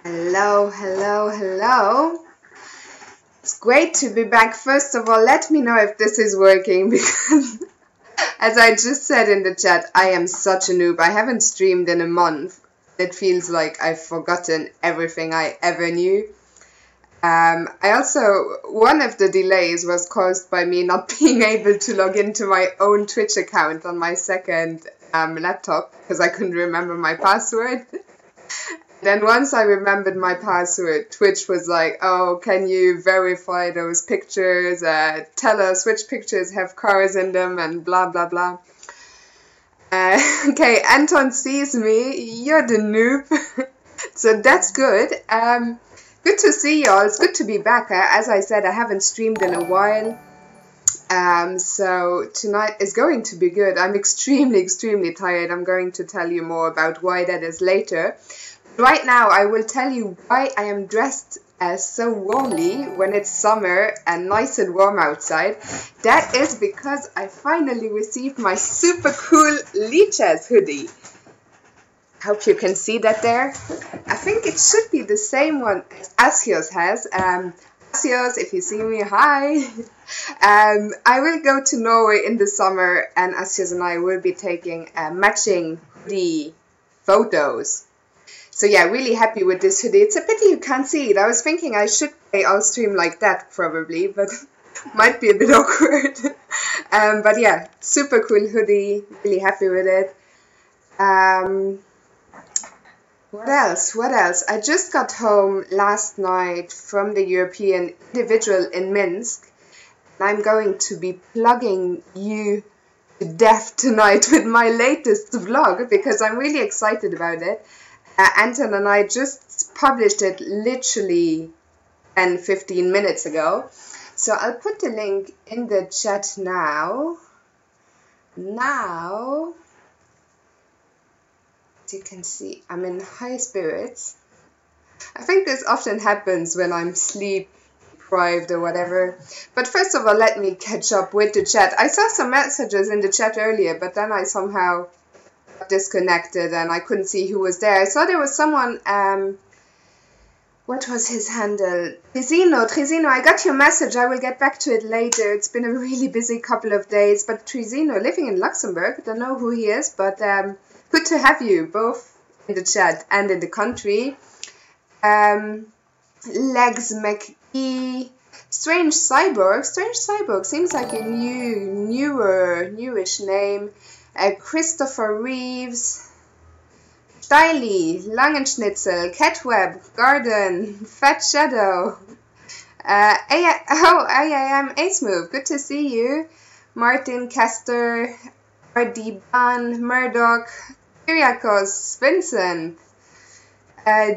Hello, hello, hello. It's great to be back. First of all, let me know if this is working because, as I just said in the chat, I am such a noob. I haven't streamed in a month. It feels like I've forgotten everything I ever knew. One of the delays was caused by me not being able to log into my own Twitch account on my second laptop because I couldn't remember my password. Then once I remembered my password, Twitch was like, oh, can you verify those pictures? Tell us which pictures have cars in them and blah, blah, blah. Okay, Anton sees me. You're the noob. So that's good. Good to see y'all. It's good to be back. As I said, I haven't streamed in a while. So tonight is going to be good. I'm extremely tired. I'm going to tell you more about why that is later. Right now, I will tell you why I am dressed so warmly when it's summer and nice and warm outside. That is because I finally received my super cool Lichess hoodie. Hope you can see that there. I think it should be the same one as Asios has. Asios, if you see me, hi. I will go to Norway in the summer and Asios and I will be taking matching hoodie photos. So yeah, really happy with this hoodie. It's a pity you can't see it. I was thinking I should play all stream like that probably, but might be a bit awkward. But yeah, super cool hoodie. Really happy with it. What else? I just got home last night from the European Individual in Minsk. And I'm going to be plugging you to death tonight with my latest vlog because I'm really excited about it. Anton and I just published it literally 10-15 minutes ago. So I'll put the link in the chat now. As you can see, I'm in high spirits. I think this often happens when I'm sleep deprived or whatever. But first of all, let me catch up with the chat. I saw some messages in the chat earlier, but then I somehow disconnected and I couldn't see who was there. I saw there was someone, what was his handle? Trizino, I got your message. I will get back to it later. It's been a really busy couple of days, but Trizino, living in Luxembourg, I don't know who he is, but good to have you both in the chat and in the country. Legs McGee, Strange Cyborg seems like a newish name. Christopher Reeves, Steili, Langenschnitzel, Catweb, Garden, Fat Shadow, IAM Ace Move, good to see you, Martin Castor, RD Ban, Murdoch, Kyriakos, Vincent,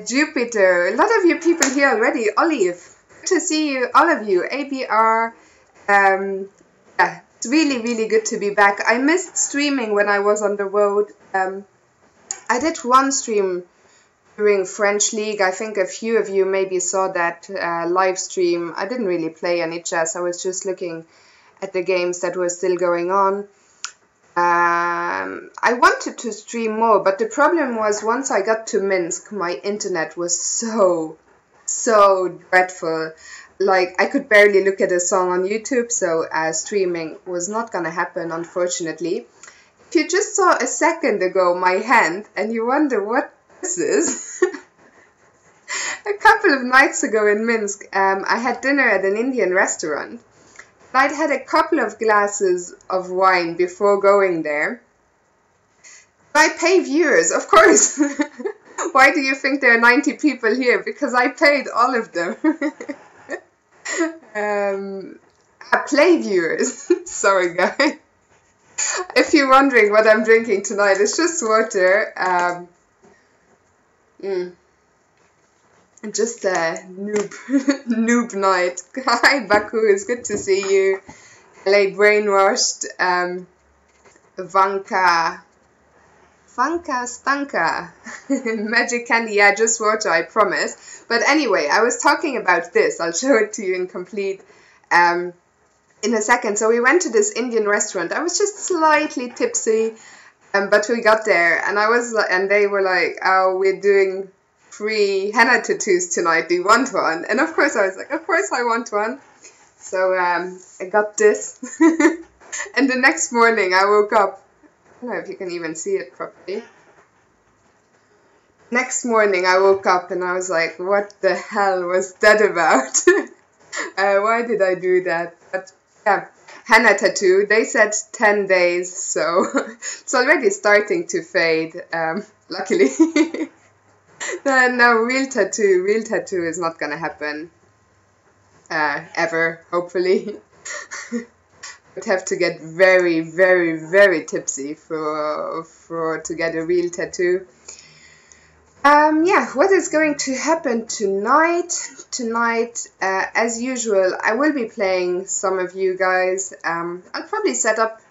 Jupiter, a lot of you people here already, Olive, good to see you, all of you, ABR, yeah. It's really good to be back. I missed streaming when I was on the road. I did one stream during French League. I think a few of you maybe saw that live stream. I didn't really play any chess. I was just looking at the games that were still going on. I wanted to stream more, but the problem was once I got to Minsk, my internet was so dreadful. Like, I could barely look at a song on YouTube, so streaming was not gonna happen, unfortunately. If you just saw a second ago my hand, and you wonder what this is, a couple of nights ago in Minsk, I had dinner at an Indian restaurant. I'd had a couple of glasses of wine before going there. I pay viewers, of course. Why do you think there are 90 people here? Because I paid all of them. Play viewers. Sorry guys. If you're wondering what I'm drinking tonight, it's just water. Just a noob night. Hi Baku, it's good to see you. LA Brainwashed. Vanka Stanka. Magic candy, yeah, just water, I promise. But anyway, I was talking about this. I'll show it to you in complete in a second. So we went to this Indian restaurant. I was just slightly tipsy, but we got there, and they were like, "Oh, we're doing free henna tattoos tonight. Do you want one? And of course I was like, of course I want one. So I got this. And the next morning I woke up. I don't know if you can even see it properly. Next morning I woke up and I was like, what the hell was that about? Why did I do that? But yeah, henna tattoo. They said 10 days, so it's already starting to fade, luckily. No, real tattoo is not gonna happen ever, hopefully. I'd have to get very, very, very tipsy to get a real tattoo. Yeah, what is going to happen tonight? Tonight, as usual, I will be playing some of you guys. I'll probably set up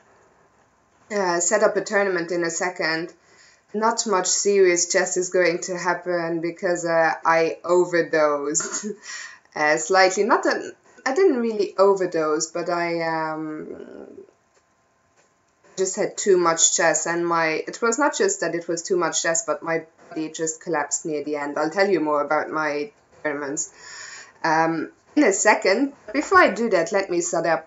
a tournament in a second. Not much serious chess is going to happen because I overdosed slightly. Not that I didn't really overdose, but I just had too much chess, and it was not just that it was too much chess, but my body just collapsed near the end. I'll tell you more about my tournaments in a second. Before I do that, let me set up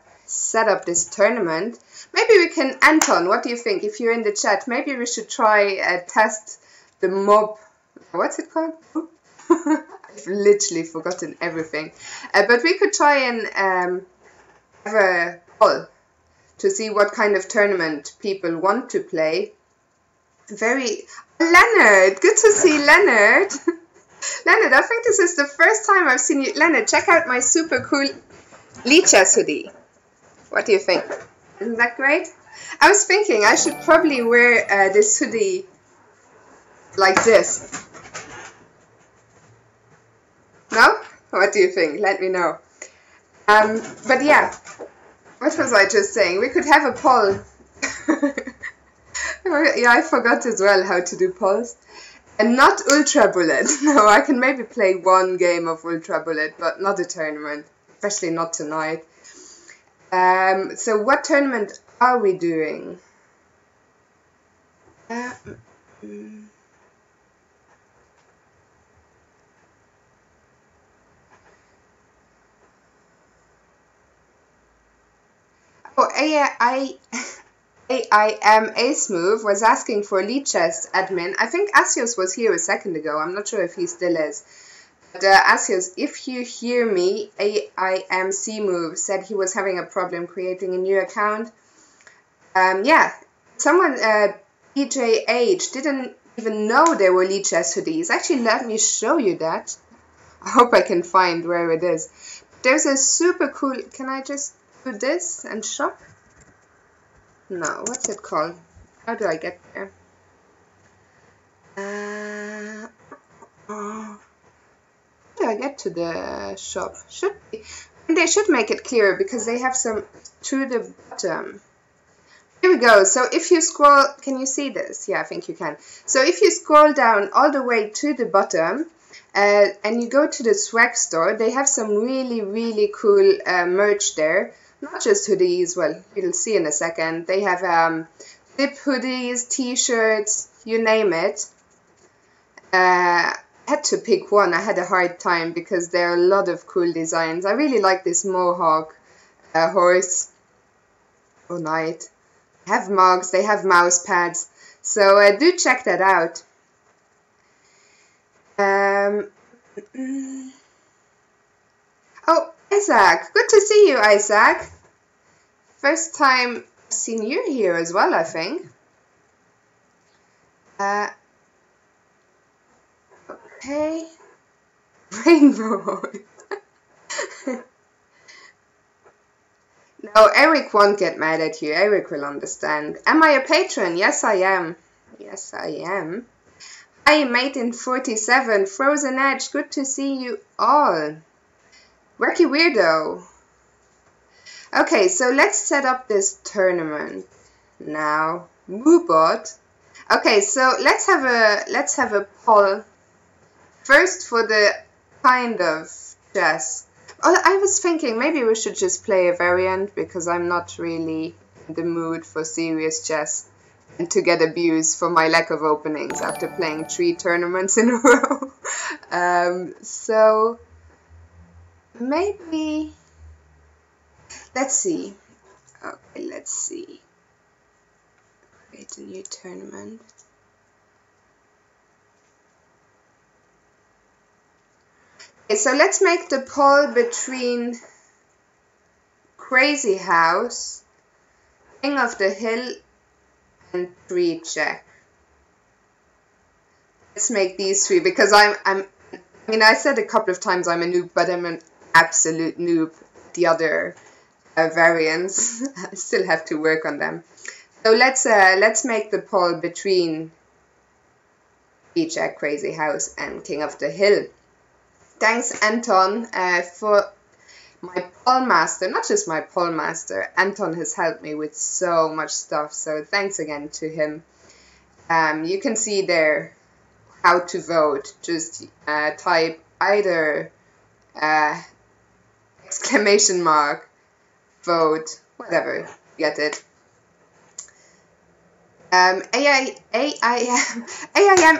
this tournament. Maybe we can, Anton, what do you think? If you're in the chat, maybe we should try test the mob. What's it called? I've literally forgotten everything. But we could try and have a poll to see what kind of tournament people want to play. Leonard, good to see Leonard. Leonard, I think this is the first time I've seen you. Leonard, check out my super cool Lichess hoodie. What do you think? Isn't that great? I was thinking I should probably wear this hoodie like this. No? What do you think? Let me know. But yeah, what was I just saying? We could have a poll. Yeah, I forgot as well how to do polls. And not Ultra Bullet. No, I can maybe play one game of Ultra Bullet, but not a tournament. Especially not tonight. So what tournament are we doing? Oh, AIM Ace Move was asking for Lichess admin. I think Asios was here a second ago. I'm not sure if he still is. But Asios, if you hear me, AIMC Move said he was having a problem creating a new account. Yeah, someone, DJH, didn't even know there were Lichess hoodies. Actually, let me show you that. I hope I can find where it is. There's a super cool... Can I just do this and shop? No, what's it called? How do I get there? How do I get to the shop? They should make it clearer because they have some to the bottom. Here we go. So if you scroll, can you see this? Yeah, I think you can. So if you scroll down all the way to the bottom and you go to the swag store, they have some really, really cool merch there. Not just hoodies, well, you'll see in a second. They have zip hoodies, t-shirts, you name it. I had to pick one. I had a hard time because there are a lot of cool designs. I really like this mohawk horse or knight. They have mugs, they have mouse pads. So do check that out. Oh, Isaac, good to see you, Isaac. First time I've seen you here as well, I think. Okay. Rainbow. No, Eric won't get mad at you. Eric will understand. Am I a patron? Yes, I am. Yes, I am. Hi, Mate in47. Frozen Edge, good to see you all. Wacky Weirdo. Okay, so let's set up this tournament now. Moobot. Okay, so let's have a poll first for the kind of chess. Oh, I was thinking maybe we should just play a variant because I'm not really in the mood for serious chess and to get abused for my lack of openings after playing 3 tournaments in a row. So maybe, let's see. Okay, let's see. Create a new tournament. Okay, so let's make the poll between Crazy House, King of the Hill, and 3 Jack. Let's make these 3 because I mean, I said a couple of times I'm a noob, but I'm an absolute noob. The other variants, I still have to work on them. So let's make the poll between 3 Jack, Crazy House, and King of the Hill. Thanks, Anton, for my poll master. Not just my poll master. Anton has helped me with so much stuff. So thanks again to him. You can see there how to vote. Just type either exclamation mark, vote, whatever, get it. AIM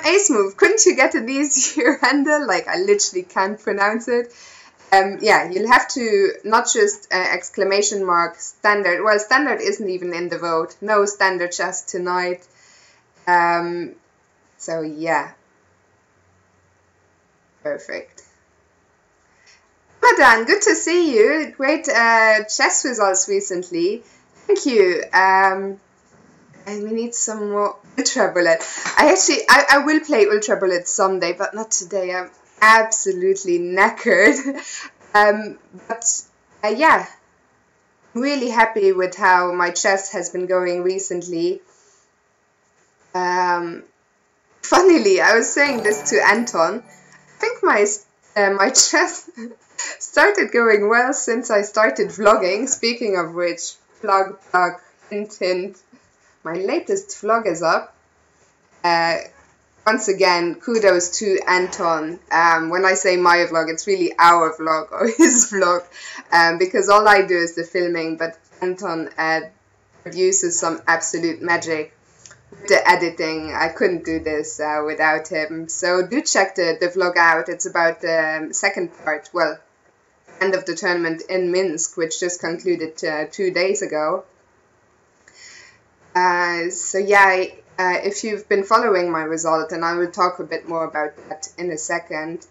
Ace Move, couldn't you get an easier handle? Like, I literally can't pronounce it. Yeah, you'll have to, not just exclamation mark, standard. Well, standard isn't even in the vote. No standard chess tonight. So yeah. Perfect. Madan, good to see you. Great chess results recently. Thank you. And we need some more Ultra Bullet. I will play Ultra Bullet someday, but not today. I'm absolutely knackered. Yeah, I'm really happy with how my chess has been going recently. Funnily, I was saying this to Anton. I think my chess started going well since I started vlogging. Speaking of which, plug, hint, hint. My latest vlog is up. Once again, kudos to Anton. When I say my vlog, it's really our vlog or his vlog, because all I do is the filming, but Anton produces some absolute magic with the editing. I couldn't do this without him. So do check the vlog out. It's about the second part, well, end of the tournament in Minsk, which just concluded 2 days ago. So yeah, if you've been following my result, and I will talk a bit more about that in a second,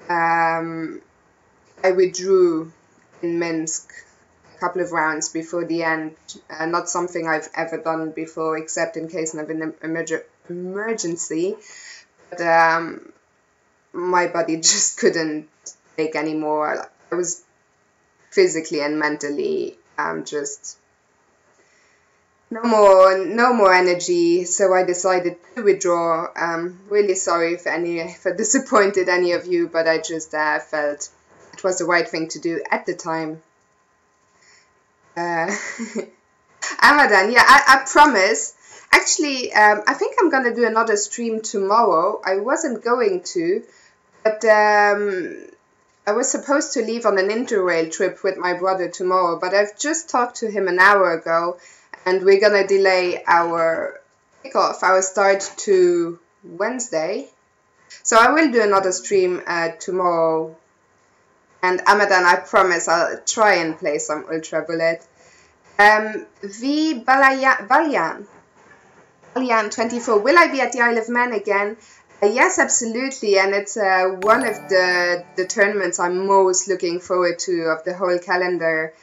I withdrew in Minsk a couple of rounds before the end. Not something I've ever done before, except in case of an emergency. But my body just couldn't take any more. I was physically and mentally just no more energy, so I decided to withdraw. Really sorry if I disappointed any of you, but I just felt it was the right thing to do at the time. Amadan, yeah, I promise. Actually, I think I'm gonna do another stream tomorrow. I wasn't going to, but I was supposed to leave on an interrail trip with my brother tomorrow, but I've just talked to him an hour ago, and we're gonna delay our kickoff, our start to Wednesday. So I will do another stream tomorrow. And Amadan, I promise I'll try and play some Ultra Bullet. Balyan24, will I be at the Isle of Man again? Yes, absolutely, and it's one of the tournaments I'm most looking forward to of the whole calendar.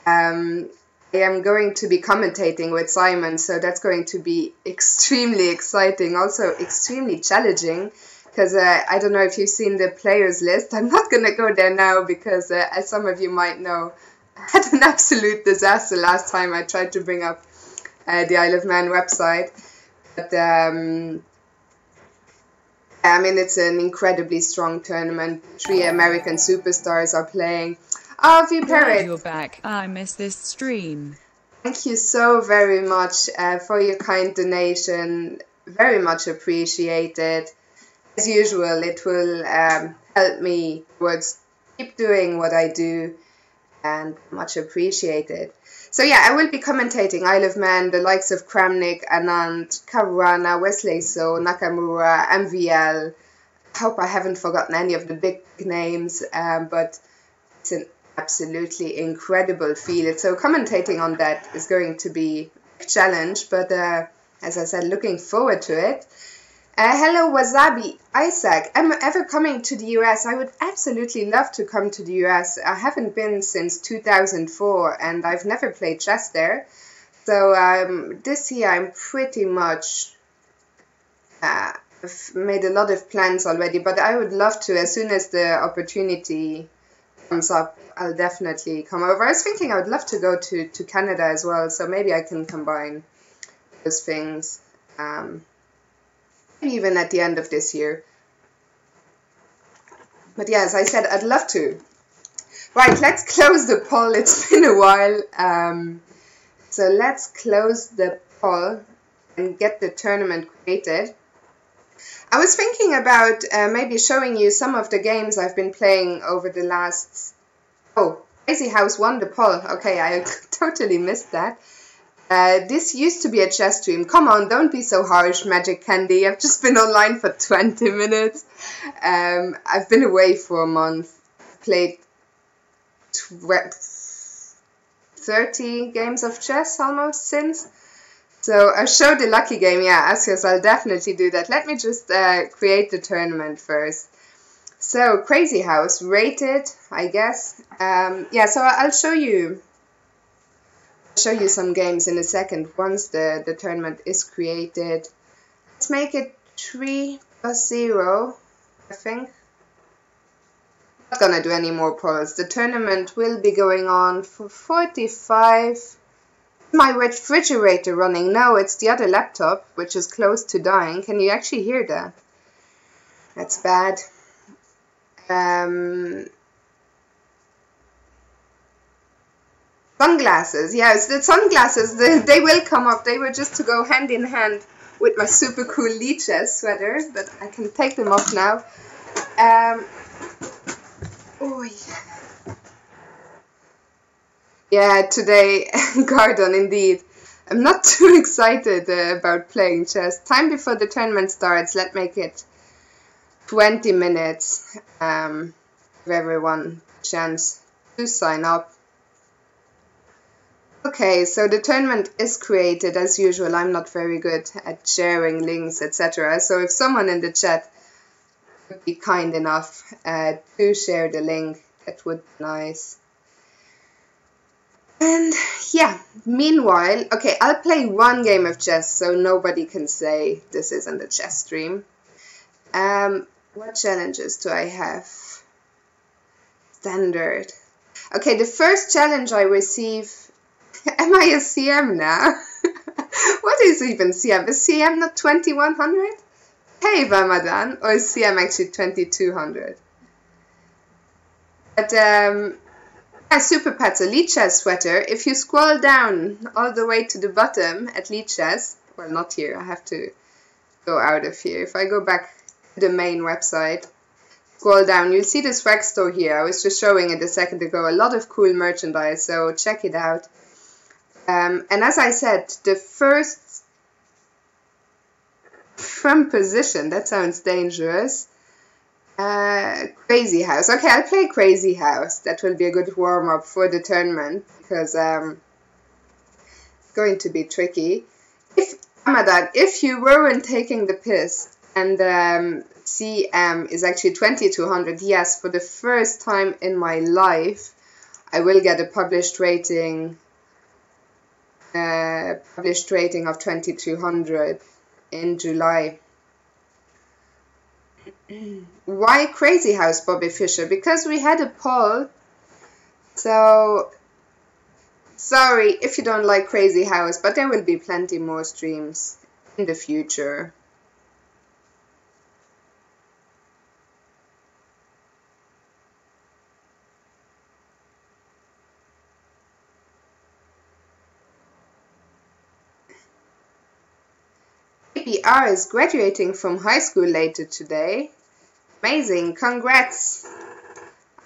I am going to be commentating with Simon, so that's going to be extremely exciting, also extremely challenging, because I don't know if you've seen the players list. I'm not going to go there now because, as some of you might know, I had an absolute disaster last time I tried to bring up the Isle of Man website. But I mean, it's an incredibly strong tournament. 3 American superstars are playing. Oh, V-Parrot, you're back. I missed this stream. Thank you so very much for your kind donation. Very much appreciated. As usual, it will help me towards keep doing what I do, and much appreciated. So yeah, I will be commentating Isle of Man, the likes of Kramnik, Anand, Caruana, Wesley So, Nakamura, MVL. hope I haven't forgotten any of the big names, but it's an absolutely incredible field. So commentating on that is going to be a challenge, but as I said, looking forward to it. Hello Wasabi Isaac, am I ever coming to the US? I would absolutely love to come to the US. I haven't been since 2004 and I've never played chess there. So this year I'm pretty much I've made a lot of plans already, but I would love to. As soon as the opportunity comes up, I'll definitely come over. I was thinking I would love to go to Canada as well, so maybe I can combine those things. Even at the end of this year. But yeah, as I said, I'd love to. Right, let's close the poll. It's been a while. So let's close the poll and get the tournament created. I was thinking about maybe showing you some of the games I've been playing over the last... Oh, Crazy House won the poll. Okay, I totally missed that. This used to be a chess stream. Come on, don't be so harsh, Magic Candy. I've just been online for 20 minutes. I've been away for a month. Played 30 games of chess almost since. So I showed the lucky game. Yeah, Asios, I'll definitely do that. Let me just create the tournament first. So Crazy House, rated, I guess. Yeah, so I'll show you some games in a second once the tournament is created. Let's make it 3+0, I think. Not gonna do any more polls. The tournament will be going on for 45. My refrigerator running? No, it's the other laptop, which is close to dying. Can you actually hear that? That's bad. Sunglasses, yes, the sunglasses, they will come up. They were just to go hand in hand with my super cool Lichess sweater, but I can take them off now. Oh, yeah, today, Gordon, indeed. I'm not too excited about playing chess. Time before the tournament starts, let's make it 20 minutes. Give everyone a chance to sign up. Okay, so the tournament is created. As usual, I'm not very good at sharing links, etc. So if someone in the chat would be kind enough to share the link, that would be nice. And yeah, meanwhile, okay, I'll play one game of chess so nobody can say this isn't a chess stream. What challenges do I have? Standard. Okay, the first challenge I receive... Am I a CM now? What is even CM? Is CM not 2100? Hey, Ramadan. Or is CM actually 2200? But, Super Pets, a Lichess sweater. If you scroll down all the way to the bottom at Lichess, well, not here, I have to go out of here. If I go back to the main website, scroll down, you'll see the swag store here. I was just showing it a second ago. A lot of cool merchandise, so check it out. And as I said, the first from position, that sounds dangerous. Crazy House. Okay, I'll play Crazy House. That will be a good warm-up for the tournament, because it's going to be tricky. If you weren't taking the piss, and CM is actually 2200, yes, for the first time in my life, I will get a published rating of 2200 in July. Why Crazy House, Bobby Fischer? Because we had a poll. So sorry if you don't like Crazy House, but there will be plenty more streams in the future. R is graduating from high school later today. Amazing, congrats.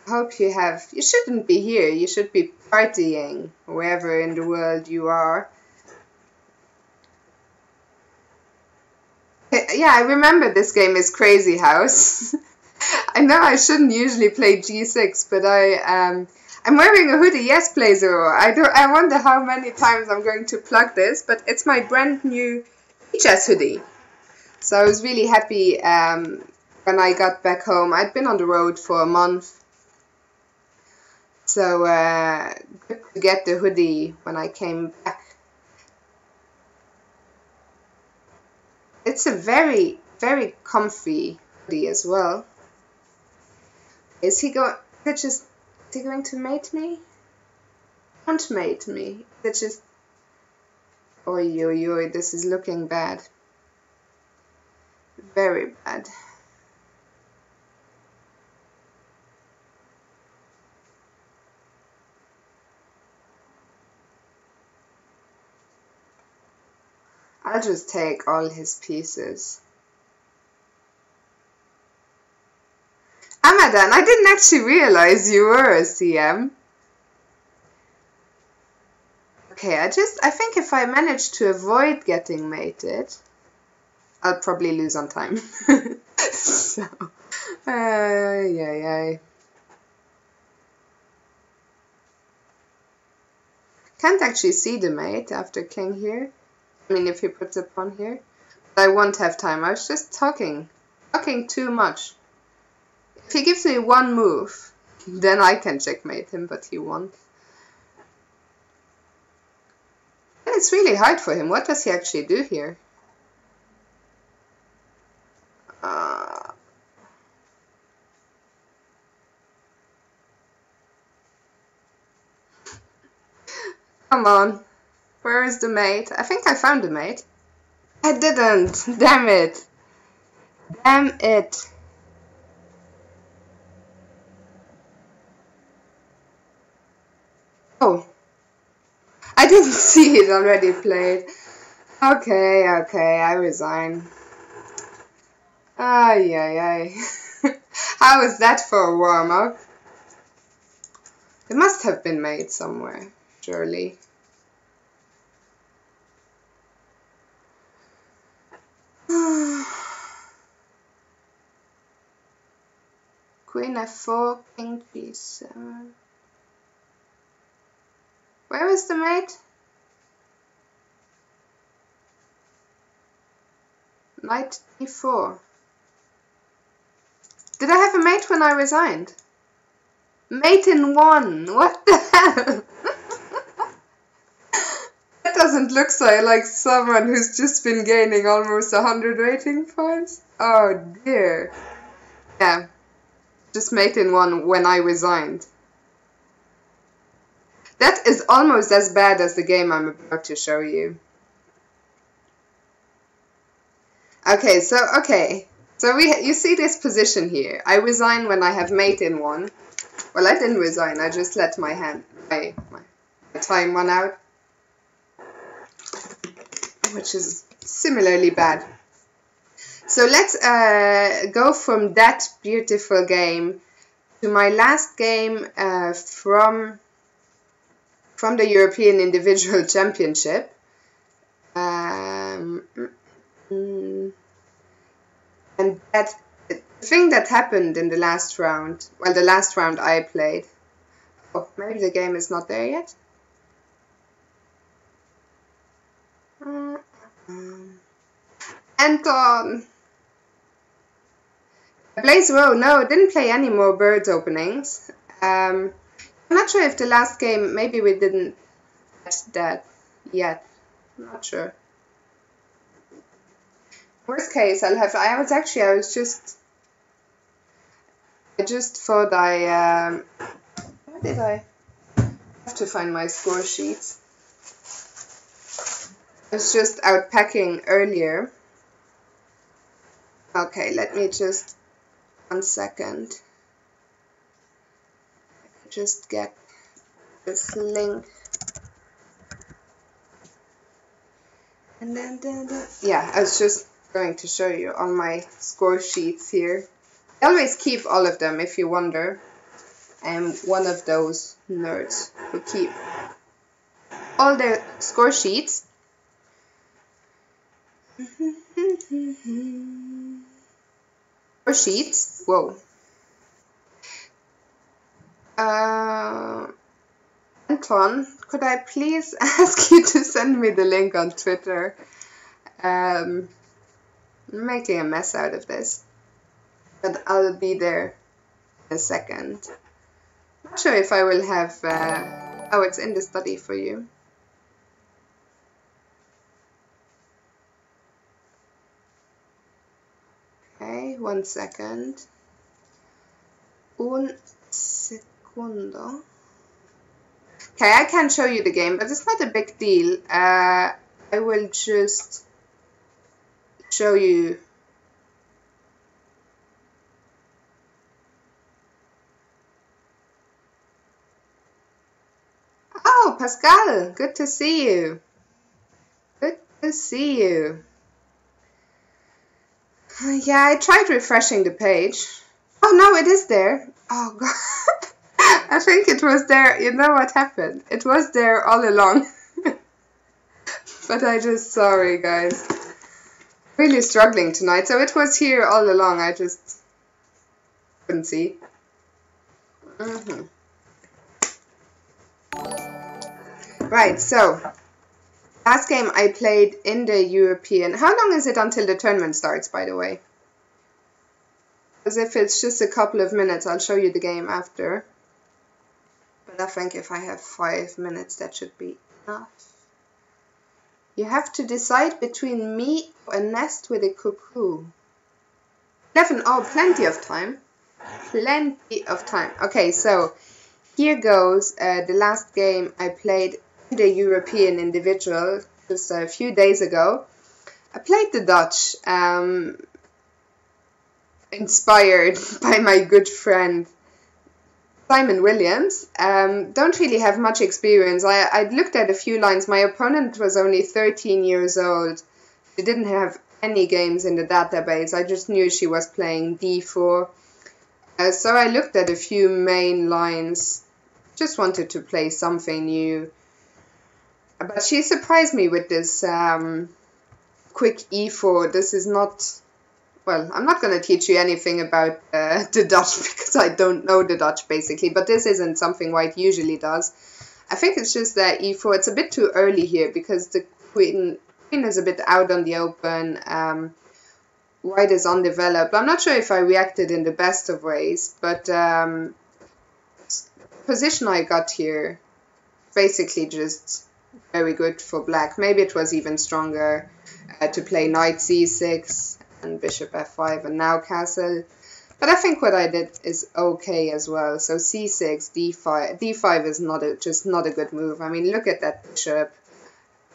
I hope you shouldn't be here, you should be partying wherever in the world you are. Yeah, I remember this game is Crazy House. I know I shouldn't usually play G6, but I'm wearing a hoodie. Yes, Blazer. I wonder how many times I'm going to plug this, but it's my brand new HS hoodie. So I was really happy when I got back home. I'd been on the road for a month. So good to get the hoodie when I came back. It's a very, very comfy hoodie as well. Is he going to mate me? Don't mate me. It's just... Oi, oi, oi, this is looking bad. Very bad. I'll just take all his pieces. Amadan, I didn't actually realize you were a CM. Okay, I think if I manage to avoid getting mated, I'll probably lose on time. So, yeah. Can't actually see the mate after king here. I mean, if he puts a pawn here. But I won't have time. I was just talking too much. If he gives me one move, then I can checkmate him, but he won't. And it's really hard for him. What does he actually do here? Come on. Where is the mate? I think I found the mate. I didn't. Damn it. Damn it. Oh. I didn't see it already played. Okay, I resign. Ay. How was that for a warm-up? It must have been made somewhere, surely. Queen f4, king g7. Where is the mate? Knight d4. Did I have a mate when I resigned? Mate in 1. What the hell? That doesn't look like someone who's just been gaining almost 100 rating points. Oh dear. Yeah. Just mate in 1 when I resigned. That is almost as bad as the game I'm about to show you. Okay, so you see this position here. I resign when I have mate in 1. Well, I didn't resign. I just let my time run out, which is similarly bad. So let's go from that beautiful game to my last game from the European Individual Championship. And the thing that happened in the last round, well, the last round I played. Oh, maybe the game is not there yet. Anton! Blaze Row, no, didn't play any more birds openings. I'm not sure if the last game, maybe we didn't get that yet. I'm not sure. Worst case, I just thought where did I have to find my score sheets? I was just out packing earlier. Okay, let me just 1 second. Just get this link. And then yeah, I was just going to show you on my score sheets here. I always keep all of them if you wonder. I'm one of those nerds who keep all their score sheets. Score sheets, whoa, Anton, could I please ask you to send me the link on Twitter? I'm making a mess out of this, but I'll be there in a second. Not sure if I will have... oh, it's in the study for you. Okay, 1 second. Un segundo. Okay, I can show you the game, but it's not a big deal. I will just show you. Oh, Pascal, good to see you. Good to see you. Yeah, I tried refreshing the page. Oh no, it is there. Oh god. I think it was there. You know what happened? It was there all along. But I just, sorry guys. Really struggling tonight. So it was here all along. I just couldn't see. Right, so last game I played in the European. How long is it until the tournament starts, by the way? As if it's just a couple of minutes. I'll show you the game after. But I think if I have 5 minutes, that should be enough. You have to decide between me or a nest with a cuckoo. 11. Oh, plenty of time. Plenty of time. Okay, so here goes the last game I played in the European individual just a few days ago. I played the Dutch, inspired by my good friend Simon Williams. Don't really have much experience. I'd looked at a few lines. My opponent was only 13 years old. She didn't have any games in the database. I just knew she was playing d4. So I looked at a few main lines. Just wanted to play something new. But she surprised me with this quick e4. This is not... Well, I'm not going to teach you anything about the Dutch because I don't know the Dutch basically, but this isn't something White usually does. I think it's just that e4, it's a bit too early here because the queen is a bit out on the open. White is undeveloped. I'm not sure if I reacted in the best of ways, but the position I got here basically just very good for black. Maybe it was even stronger to play knight c6 and bishop f5 and now castle, but I think what I did is okay as well. So c6, d5. d5 is just not a good move. I mean, look at that bishop.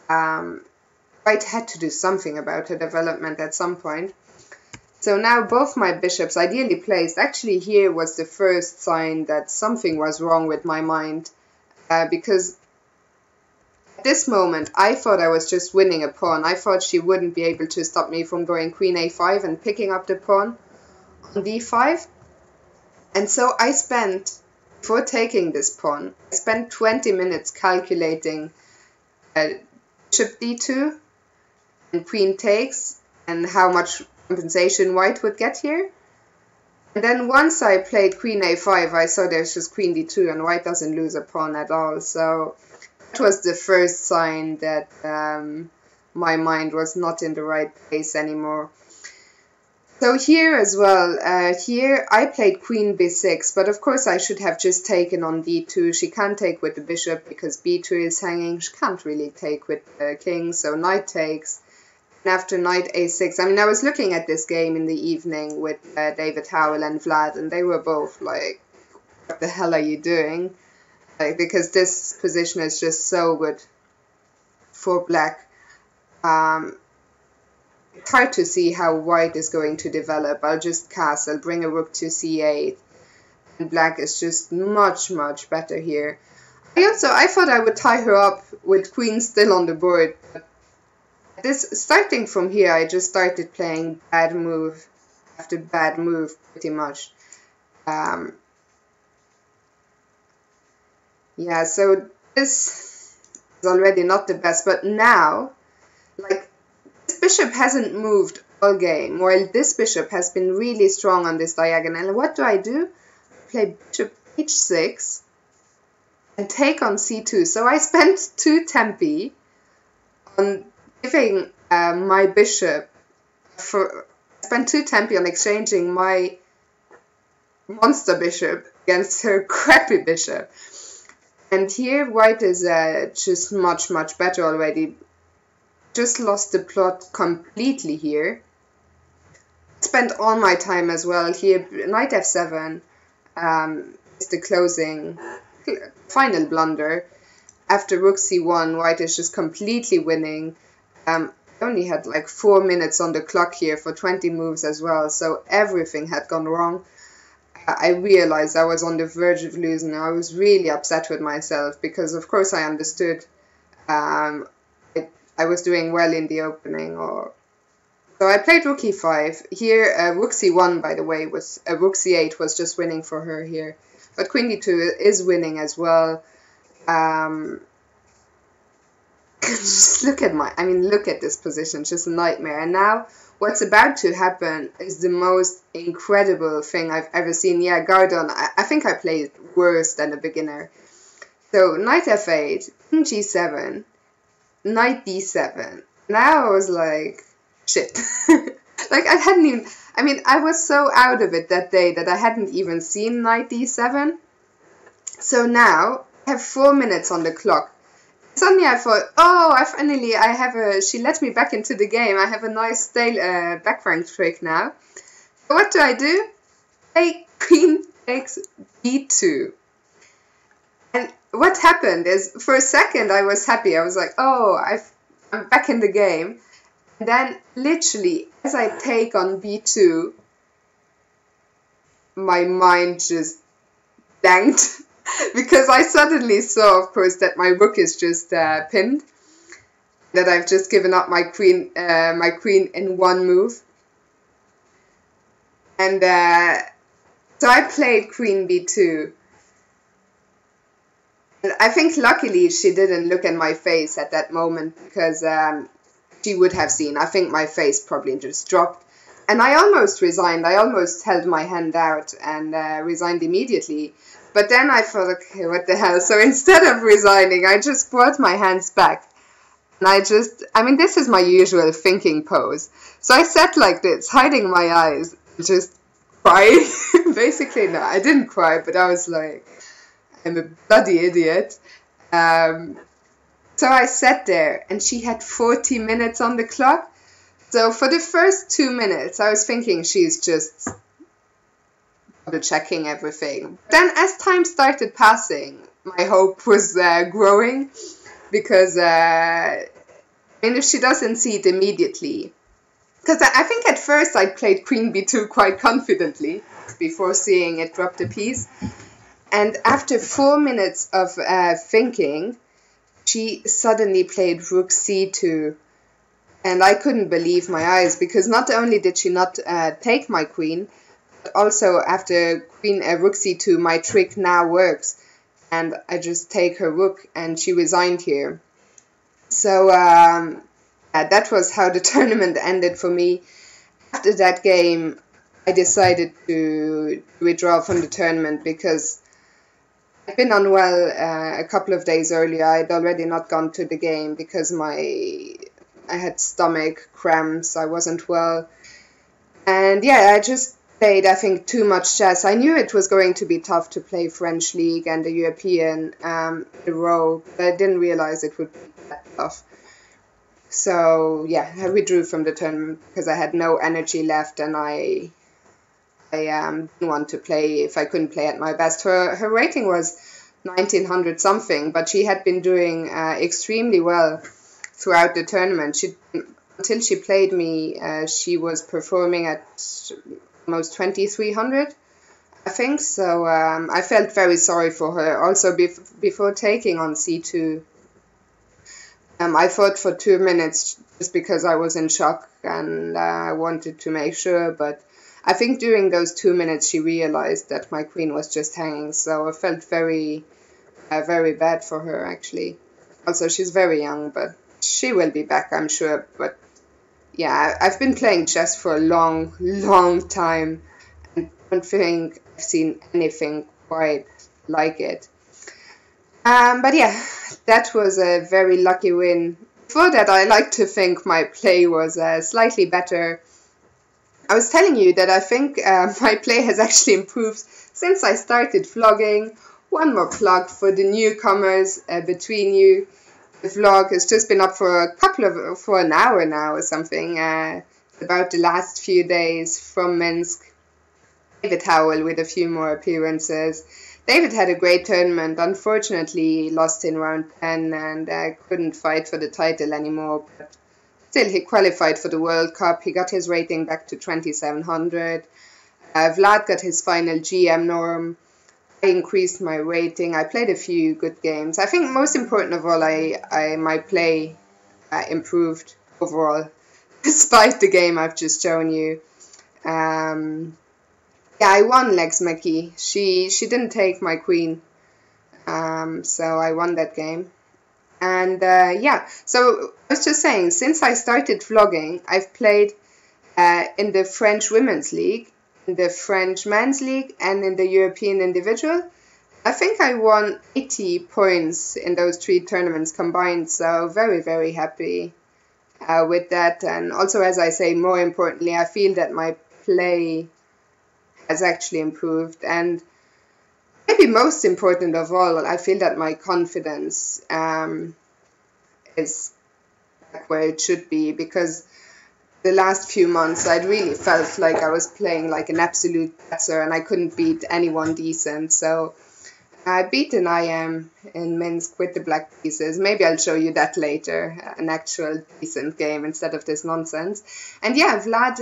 White had to do something about her development at some point. So now both my bishops ideally placed. Actually, here was the first sign that something was wrong with my mind, because at this moment, I thought I was just winning a pawn. I thought she wouldn't be able to stop me from going queen a5 and picking up the pawn on d5. And so I spent, before taking this pawn, I spent 20 minutes calculating bishop d2 and queen takes and how much compensation White would get here. And then once I played queen a5, I saw there's just queen d2 and White doesn't lose a pawn at all. So that was the first sign that my mind was not in the right place anymore. So here as well, here I played queen b6, but of course I should have just taken on d2. She can't take with the bishop because b2 is hanging. She can't really take with the king, so knight takes. And after knight a6, I mean, I was looking at this game in the evening with David Howell and Vlad, and they were both like, what the hell are you doing? Like, because this position is just so good for black. It's hard to see how White is going to develop. I'll just castle, bring a rook to c8, and black is just much, much better here. I thought I would tie her up with queen still on the board, but starting from here, I just started playing bad move after bad move, pretty much. Yeah, so this is already not the best, but now, like, this bishop hasn't moved all game, while this bishop has been really strong on this diagonal. And what do? I play bishop h6 and take on c2. So I spent 2 tempi on giving my bishop spent 2 tempi on exchanging my monster bishop against her crappy bishop. And here white is just much better already. Just lost the plot completely here. Spent all my time as well here. Knight f7 is the closing final blunder. After rook c1, white is just completely winning. I only had like 4 minutes on the clock here for 20 moves as well, so everything had gone wrong. I realized I was on the verge of losing. I was really upset with myself because, of course, I understood I was doing well in the opening. So I played rook e5. Here, rook c1, by the way, was rook c8 was just winning for her here. But queen d2 is winning as well. Just look at this position, just a nightmare. And now what's about to happen is the most incredible thing I've ever seen. Yeah, Gardon, I think I played worse than a beginner. So knight f8, king g7, knight d7. Now I was like, shit. Like I was so out of it that day that I hadn't even seen knight d7. So now I have 4 minutes on the clock. Suddenly I thought, oh, she let me back into the game. I have a nice back rank trick now. So what do? Queen takes b2. And what happened is, for a second I was happy. I was like, oh, I'm back in the game. And then literally, as I take on b2, my mind just blanked. Because I suddenly saw, of course, that my rook is just pinned, that I've just given up my queen in one move, and so I played queen b2. And I think luckily she didn't look at my face at that moment, because she would have seen. I think my face probably just dropped, and I almost resigned. I almost held my hand out and resigned immediately. But then I thought, okay, what the hell? So instead of resigning, I just brought my hands back. And this is my usual thinking pose. So I sat like this, hiding my eyes, just crying. Basically, no, I didn't cry, but I was like, I'm a bloody idiot. So I sat there, and she had 40 minutes on the clock. So for the first 2 minutes, I was thinking she's just checking everything. Then as time started passing, my hope was growing, because if she doesn't see it immediately, because I think at first I played queen b2 quite confidently before seeing it drop the piece, and after 4 minutes of thinking, she suddenly played rook c2, and I couldn't believe my eyes, because not only did she not take my queen, also after rook c2, my trick now works, and I just take her rook, and she resigned here. So that was how the tournament ended for me. After that game, I decided to withdraw from the tournament, because I'd been unwell a couple of days earlier. I'd already not gone to the game because I had stomach cramps, I wasn't well, and yeah, I just played, I think, too much chess. I knew it was going to be tough to play French League and the European in a row, but I didn't realize it would be that tough. So yeah, I withdrew from the tournament because I had no energy left, and I didn't want to play if I couldn't play at my best. Her rating was 1900 something, but she had been doing extremely well throughout the tournament. Until she played me, she was performing at almost 2300, I think. So I felt very sorry for her. Also, before taking on c2, I fought for 2 minutes just because I was in shock and I wanted to make sure. But I think during those 2 minutes she realized that my queen was just hanging. So I felt very bad for her, actually. Also, she's very young, but she will be back, I'm sure. But yeah, I've been playing chess for a long time, and I don't think I've seen anything quite like it. But yeah, that was a very lucky win. Before that, I like to think my play was slightly better. I was telling you that I think my play has actually improved since I started vlogging. One more plug for the newcomers between you. The vlog has just been up for for an hour now or something, about the last few days from Minsk. David Howell with a few more appearances. David had a great tournament. Unfortunately, he lost in round 10 and couldn't fight for the title anymore. But still, he qualified for the World Cup. He got his rating back to 2700. Vlad got his final GM norm. I increased my rating. I played a few good games. I think most important of all, my play improved overall, despite the game I've just shown you. Yeah, I won Lex McKee. She didn't take my queen, so I won that game. And yeah, so I was just saying, since I started vlogging, I've played in the French Women's League, in the French Men's League, and in the European Individual. I think I won 80 points in those 3 tournaments combined, so very, very happy with that. And also, as I say, more importantly, I feel that my play has actually improved, and maybe most important of all, I feel that my confidence is back where it should be, because the last few months I'd really felt like I was playing like an absolute besser and I couldn't beat anyone decent. So I beat an IM in Minsk with the black pieces. Maybe I'll show you that later, an actual decent game instead of this nonsense. And yeah, Vlad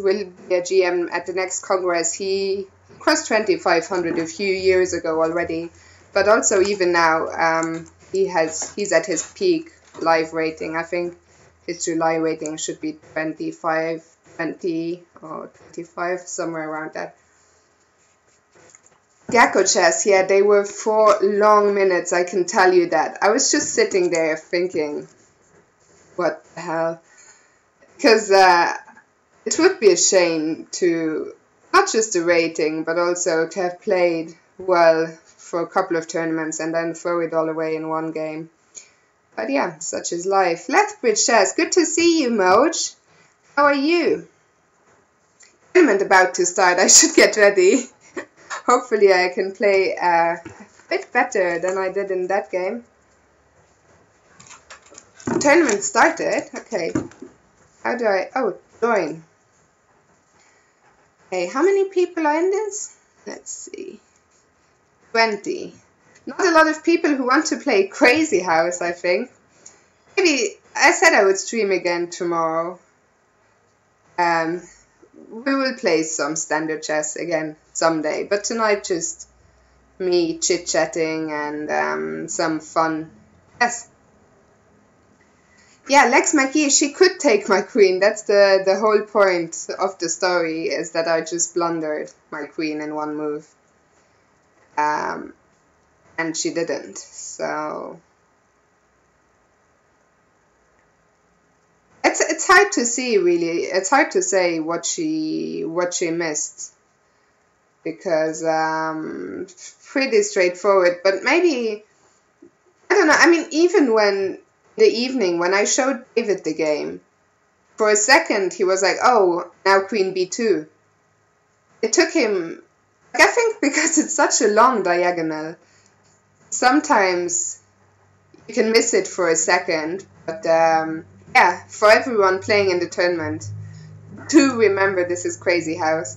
will be a GM at the next Congress. He crossed 2500 a few years ago already, but also even now he's at his peak live rating. I think his July rating should be 25, 20 or 25, somewhere around that. Gecko chess, yeah, they were 4 long minutes, I can tell you that. I was just sitting there thinking, what the hell? Because it would be a shame to, not just the rating, but also to have played well for a couple of tournaments and then throw it all away in one game. But yeah, such is life. Lethbridge chess, good to see you, Moj. How are you? Tournament about to start, I should get ready. Hopefully I can play a bit better than I did in that game. Tournament started? Okay. How do I... Oh, join. Okay, how many people are in this? Let's see. 20. Not a lot of people who want to play Crazy House, I think. Maybe... I said I would stream again tomorrow. We will play some standard chess again someday, but tonight just me chit-chatting and some fun. Yes. Yeah, Lex McKee, she could take my queen. That's the whole point of the story, is that I just blundered my queen in one move. And she didn't, so... It's hard to see, really. It's hard to say what she missed, because pretty straightforward. But maybe, I don't know. I mean, even when the evening when I showed David the game, for a second he was like, "Oh, now Queen B2." It took him, like, I think because it's such a long diagonal, sometimes you can miss it for a second, but. Yeah, for everyone playing in the tournament, do remember this is Crazy House.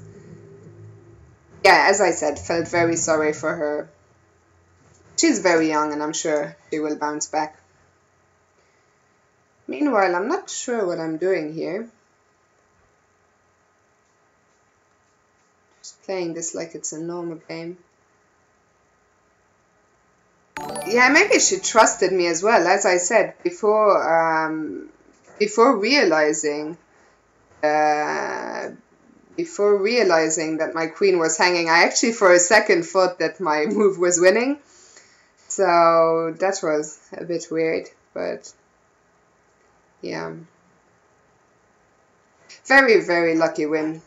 Yeah, as I said, felt very sorry for her. She's very young and I'm sure she will bounce back. Meanwhile, I'm not sure what I'm doing here. Just playing this like it's a normal game. Yeah, maybe she trusted me as well, as I said, before realizing that my queen was hanging, I actually for a second thought that my move was winning. So that was a bit weird, but yeah. Very, very lucky win.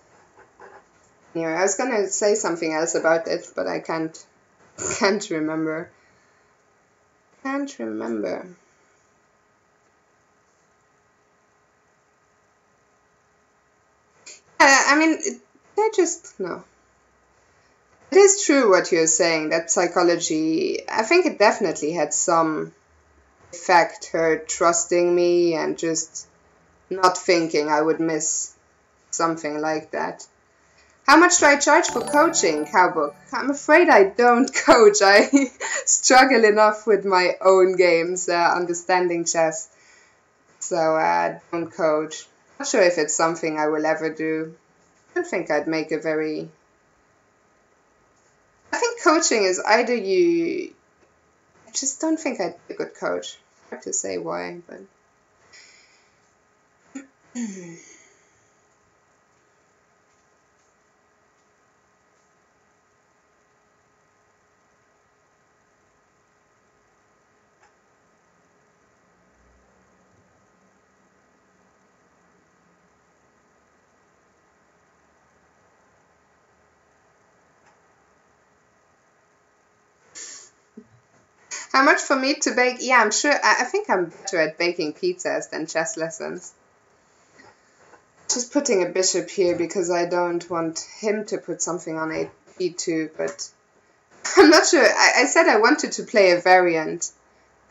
Anyway, I was gonna say something else about it, but I can't remember. Can't remember. I mean, I just no. It is true what you're saying, that psychology, I think it definitely had some effect, her trusting me and just not thinking I would miss something like that. How much do I charge for coaching, Cowbook? I'm afraid I don't coach. I struggle enough with my own games, understanding chess. So I don't coach. Not sure if it's something I will ever do. I don't think I'd make a very... I think coaching is either you... I just don't think I'd be a good coach. Hard to say why, but... How much for me to bake? Yeah, I'm sure. I think I'm better at baking pizzas than chess lessons. Just putting a bishop here because I don't want him to put something on a e2, but I'm not sure. I said I wanted to play a variant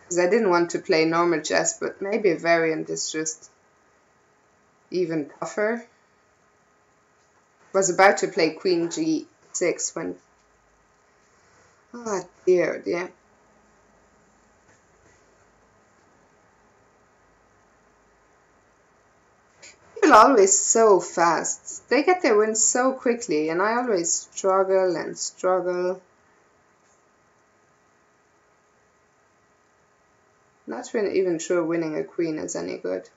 because I didn't want to play normal chess, but maybe a variant is just even tougher. I was about to play queen g6 when... Oh dear, dear. People are always so fast. They get their wins so quickly, and I always struggle and struggle. Not even sure winning a queen is any good.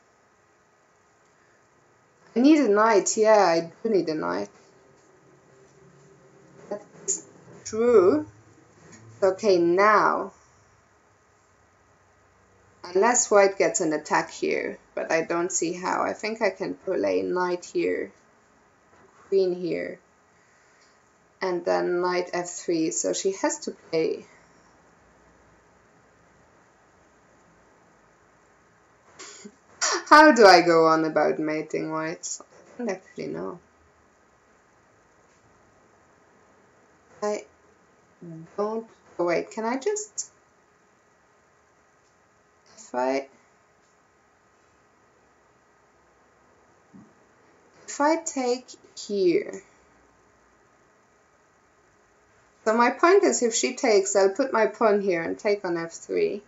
I need a knight. Yeah, I do need a knight. That's true. Okay, now. Unless white gets an attack here, but I don't see how. I think I can pull a knight here, queen here, and then knight f3. So she has to play. How do I go on about mating whites? I don't actually know. I don't... Oh wait, can I just... If I take here... So my point is, if she takes, I'll put my pawn here and take on f3.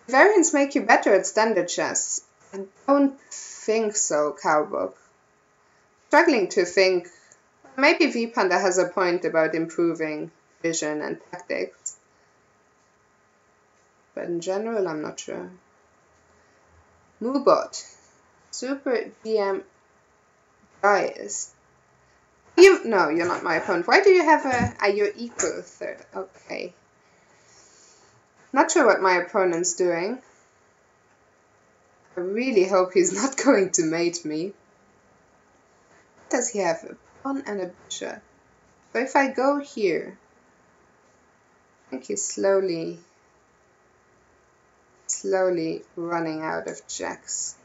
Variants make you better at standard chess. I don't think so, Cowbook. Struggling to think. Maybe vPanda has a point about improving vision and tactics. But in general, I'm not sure. Moobot. Super GM Bias. No, you're not my opponent. Why do you have a... you're equal third. Okay. Not sure what my opponent's doing. I really hope he's not going to mate me. Does he have a pawn and a bishop? So if I go here, I think he's slowly running out of jacks.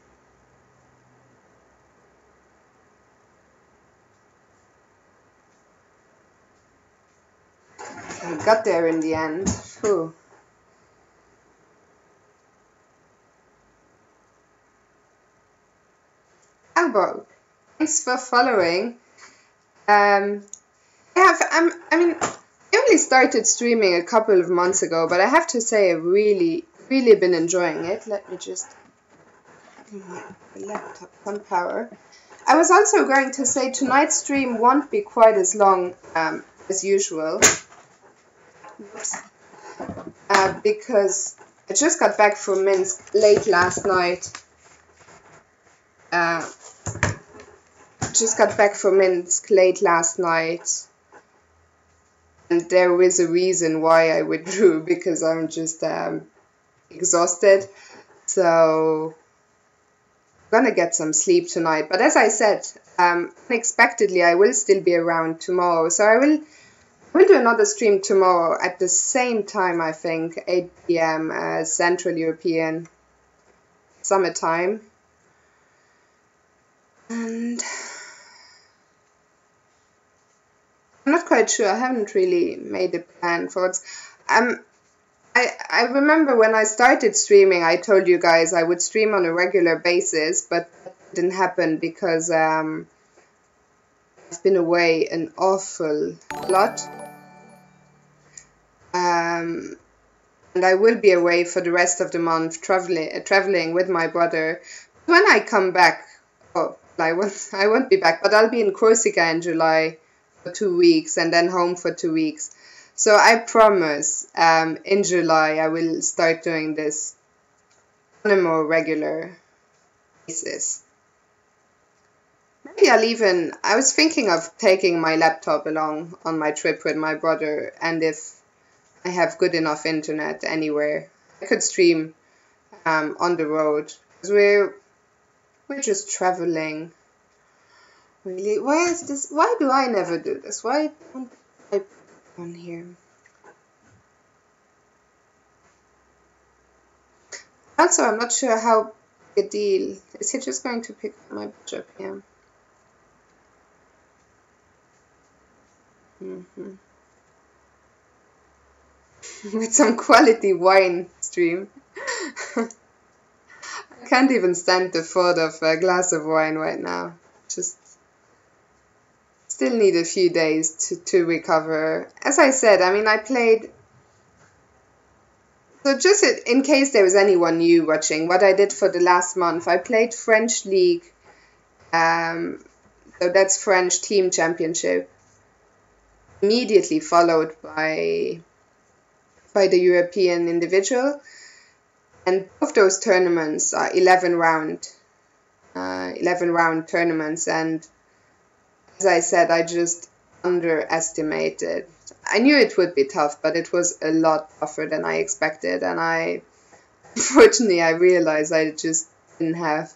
I got there in the end. Phew. Cowboy, thanks for following. I only started streaming a couple of months ago, but I have to say I've really been enjoying it. Let me just give my laptop on power. I was also going to say tonight's stream won't be quite as long as usual. Because I just got back from Minsk late last night. And there was a reason why I withdrew, because I'm just exhausted. So gonna get some sleep tonight. But as I said, unexpectedly, I will still be around tomorrow. So we'll do another stream tomorrow at the same time, I think, 8 p.m. Central European summertime. And I'm not quite sure. I haven't really made a plan for it. I remember when I started streaming, I told you guys I would stream on a regular basis, but that didn't happen because I've been away an awful lot. And I will be away for the rest of the month traveling with my brother. When I come back, I won't be back, but I'll be in Corsica in July for 2 weeks and then home for 2 weeks. So I promise in July I will start doing this on a more regular basis. Maybe I was thinking of taking my laptop along on my trip with my brother, and if I have good enough internet anywhere, I could stream on the road. Because we're just traveling. Really? Why is this? Why do I never do this? Why don't I put on here? Also, I'm not sure how big a deal. Is he just going to pick up my budget here? With some quality wine stream. I can't even stand the thought of a glass of wine right now. Just still need a few days to recover. As I said, I mean, I played. So just in case there was anyone new watching, what I did for the last month, I played French League. So that's French Team Championship. Immediately followed by the European Individual. And both those tournaments are 11 round tournaments. And as I said, I just underestimated. I knew it would be tough, but it was a lot tougher than I expected. And unfortunately, I realized I just didn't have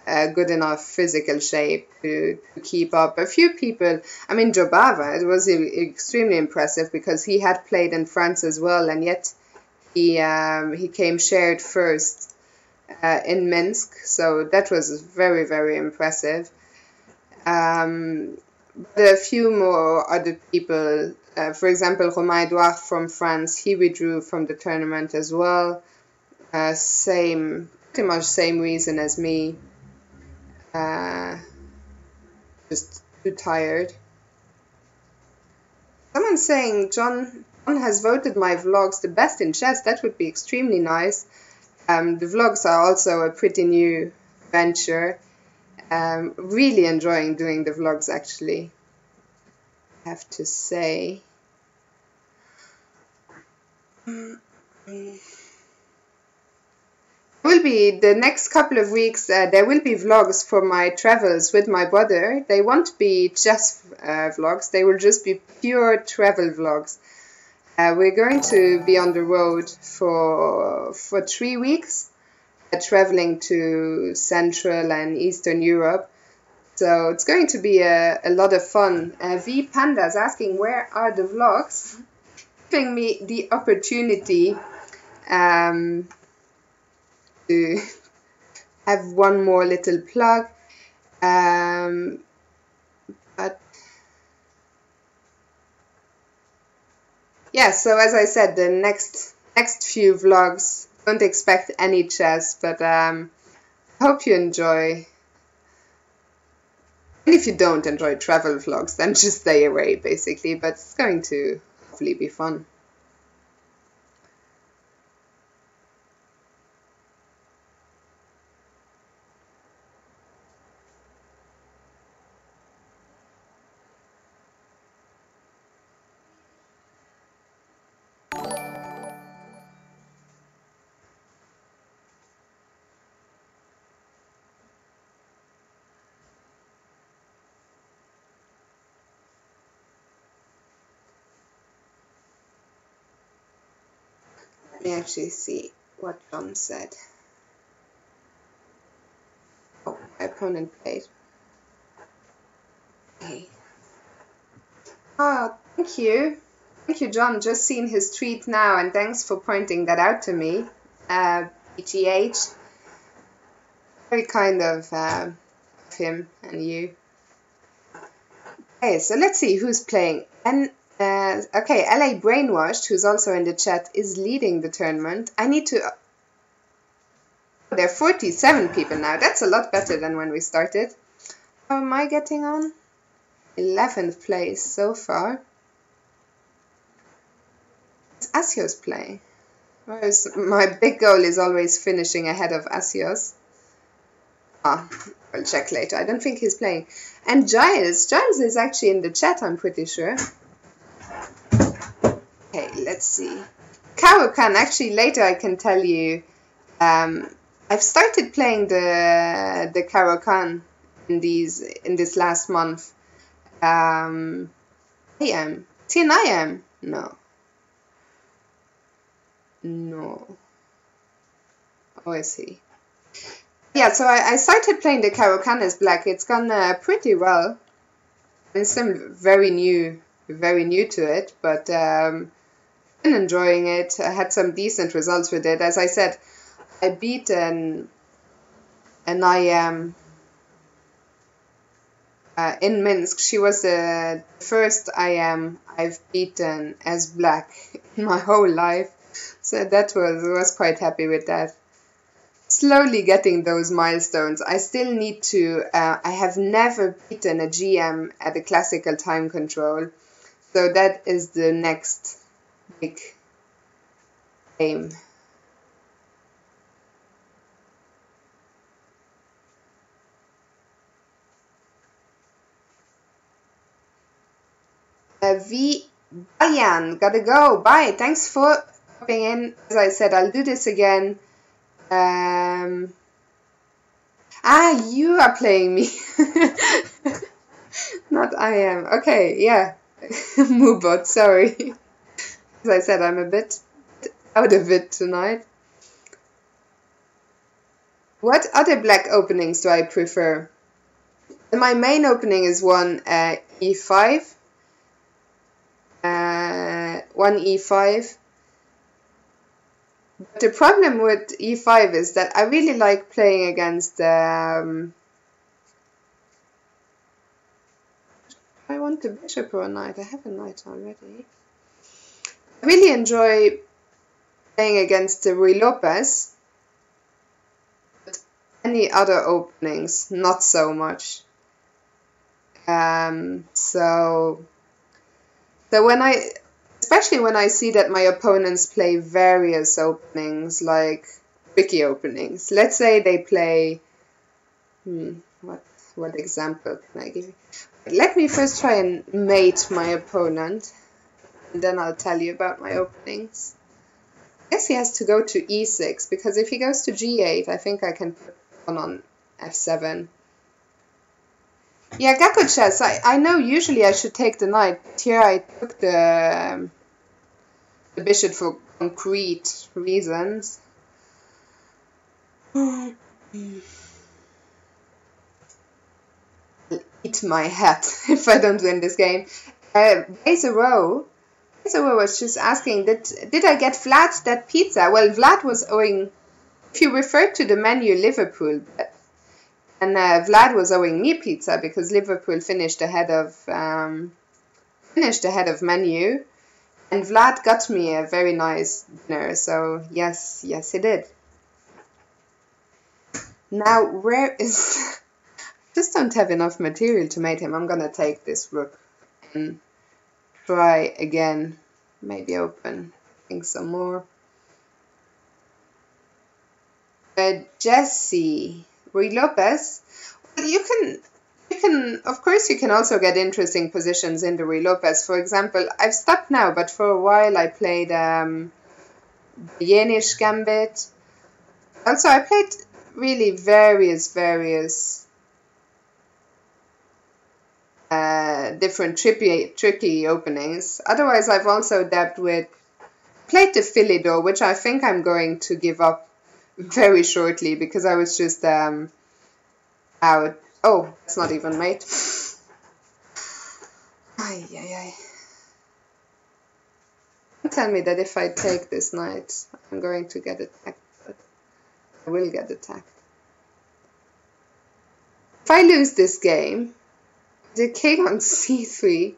a good enough physical shape to keep up. A few people, I mean, Jobava, it was extremely impressive because he had played in France as well, and yet he came shared first in Minsk, so that was very, very impressive. But a few more other people, for example, Romain Edouard from France, he withdrew from the tournament as well. Pretty much same reason as me. Just too tired. Someone's saying John has voted my vlogs the best in chess. That would be extremely nice. The vlogs are also a pretty new venture. Really enjoying doing the vlogs, actually, I have to say. Will be the next couple of weeks, there will be vlogs for my travels with my brother. They won't be chess vlogs, they will just be pure travel vlogs. We're going to be on the road for 3 weeks, traveling to Central and Eastern Europe. So it's going to be a lot of fun. V Panda's asking, where are the vlogs? Giving me the opportunity to have one more little plug. But yeah, so as I said, the next few vlogs, don't expect any chess, but I hope you enjoy. And if you don't enjoy travel vlogs, then just stay away, basically, but it's going to hopefully be fun. Let me actually see what John said. my opponent played. Okay. Oh, thank you. Thank you, John. Just seen his tweet now, and thanks for pointing that out to me. BGH. Very kind of him and you. Okay, so let's see who's playing. And okay, LA Brainwashed, who's also in the chat, is leading the tournament. I need to... There are 47 people now. That's a lot better than when we started. How am I getting on? 11th place so far. Is Asios playing? Whereas my big goal is always finishing ahead of Asios. Ah, I'll check later. I don't think he's playing. And Giles is actually in the chat, I'm pretty sure. Okay, let's see. Caro-Kann, actually later I can tell you. I've started playing the Caro-Kann in this last month. I am. TNIM? No. No. Oh, I see. Yeah, so I started playing the Caro-Kann as black. It's gone pretty well. I'm still very new to it, but been enjoying it. I had some decent results with it. As I said, I beat an IM in Minsk. She was the first IM I've beaten as black in my whole life, so that was quite happy with that. Slowly getting those milestones. I still need to, I have never beaten a GM at a classical time control, so that is the next big aim. V. Bayan, gotta go. Bye. Thanks for hopping in. As I said, I'll do this again. You are playing me. Not I am. Okay, yeah. Moobot, sorry. As I said, I'm a bit out of it tonight. What other black openings do I prefer? My main opening is one E5. One E5. But the problem with E5 is that I really like playing against I want the bishop or a knight. I have a knight already. I really enjoy playing against the Ruy Lopez. But any other openings, not so much. So especially when I see that my opponents play various openings, like tricky openings. Let's say they play, what example can I give you? Let me first try and mate my opponent, and then I'll tell you about my openings. I guess he has to go to E6, because if he goes to G8, I think I can put one on F7. Yeah, Gakko chess. I know usually I should take the knight, but here I took the bishop for concrete reasons. I'll eat my hat if I don't win this game. Bezero was just asking, did I get Vlad that pizza? Well, Vlad was owing, if you refer to the menu, Liverpool, and Vlad was owing me pizza because Liverpool finished ahead of menu, and Vlad got me a very nice dinner. So yes, he did. Now where is? I just don't have enough material to mate him. I'm gonna take this rook and try again. Maybe open. I think some more. Jesse. Ruy Lopez. Well, you can, of course, you can also get interesting positions in the Ruy Lopez. For example, I've stopped now, but for a while I played the Yenish Gambit. Also, I played really various different tricky openings. Otherwise, I've also dabbed with, played the Philidor, which I think I'm going to give up very shortly because I was just out. Oh, that's not even mate. Ay, ay, ay. Don't tell me that if I take this knight, I'm going to get attacked. But I will get attacked. If I lose this game, the king on c3.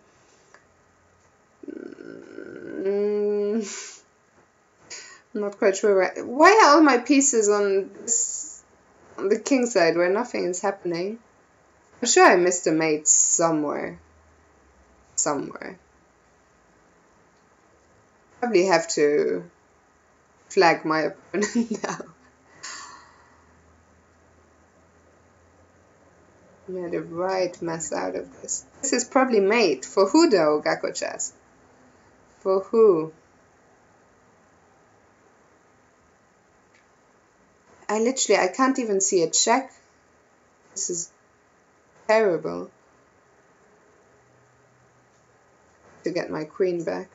I'm not quite sure why are all my pieces on the king side where nothing is happening. I'm sure I missed a mate somewhere. Probably have to flag my opponent now. Made a right mess out of this. This is probably mate. For who though, Gakko Chess? For who? I can't even see a check. This is terrible. To get my queen back.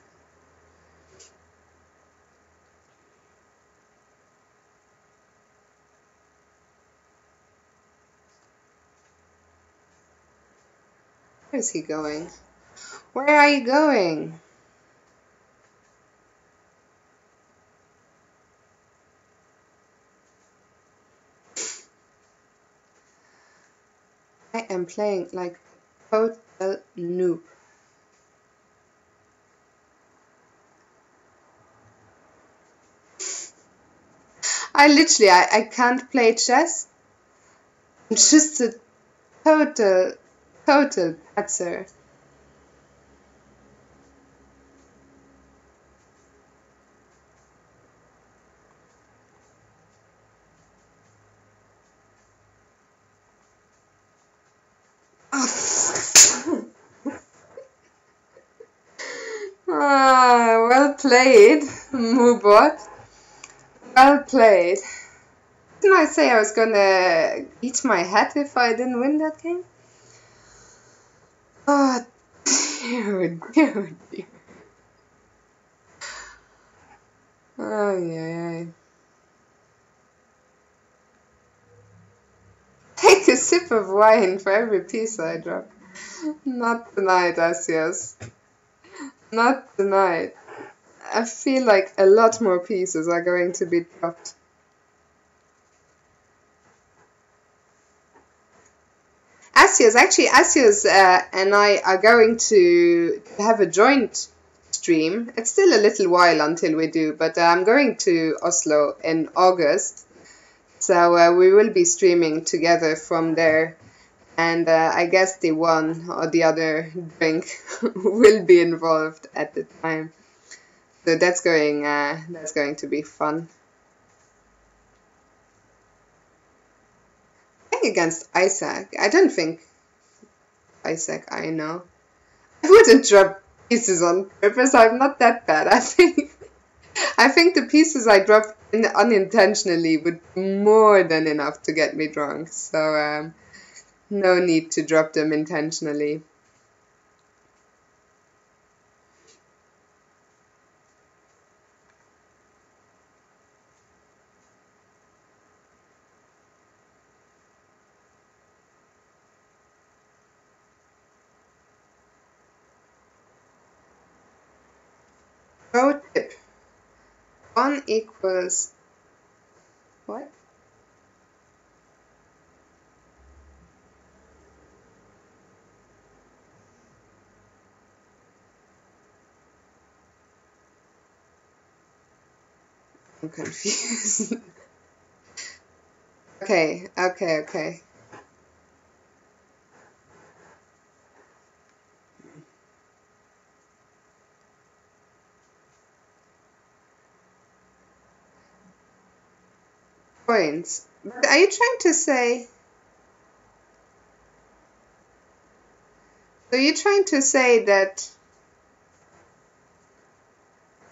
Where is he going? Where are you going? I am playing like a total noob. I can't play chess. I'm just a total patzer. Well played, Moobot. Well played. Didn't I say I was gonna eat my hat if I didn't win that game? Oh, dear. Oh, yeah. Take a sip of wine for every piece I drop. Not tonight, Asios. Not tonight. I feel like a lot more pieces are going to be dropped. Asios and I are going to have a joint stream. It's still a little while until we do, but I'm going to Oslo in August. So we will be streaming together from there. And I guess the one or the other drink will be involved at the time. So that's going to be fun. Playing against Isaac, I don't think Isaac I know. I wouldn't drop pieces on purpose. I'm not that bad. I think the pieces I dropped unintentionally would be more than enough to get me drunk. So no need to drop them intentionally. Pro tip. 1 equals what? I'm confused. Okay. Points. But are you trying to say... So you're trying to say that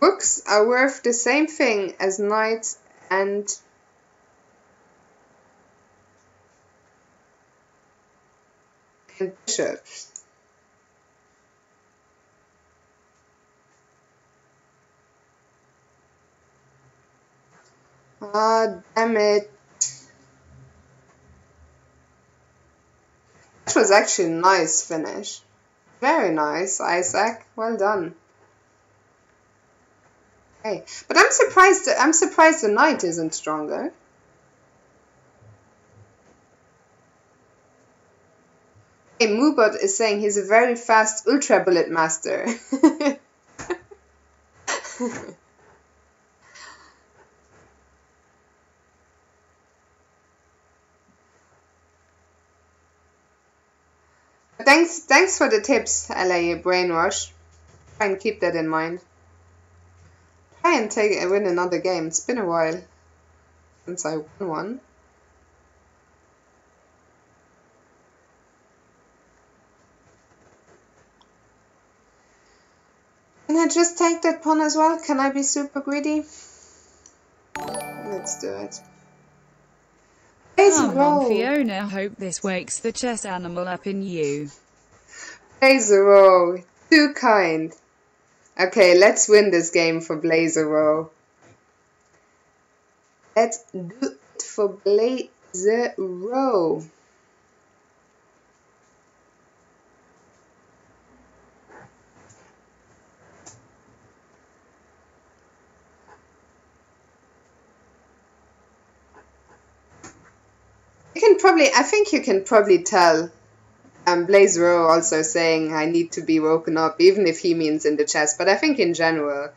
books are worth the same thing as knights and bishops? Ah, damn it. That was actually a nice finish. Very nice, Isaac. Well done. Okay, but I'm surprised. I'm surprised the knight isn't stronger. Hey, Moobot is saying he's a very fast ultra bullet master. Thanks for the tips, LA Brainwash. Try and keep that in mind. Try and win another game. It's been a while since I won one. Can I just take that pawn as well? Can I be super greedy? Let's do it. Come on, Fiona, hope this wakes the chess animal up in you. Blazero, too kind. Okay, let's win this game for Blazero. Let's do it for Blazero. I think you can probably tell. Blazero also saying I need to be woken up, even if he means in the chess. But I think in general,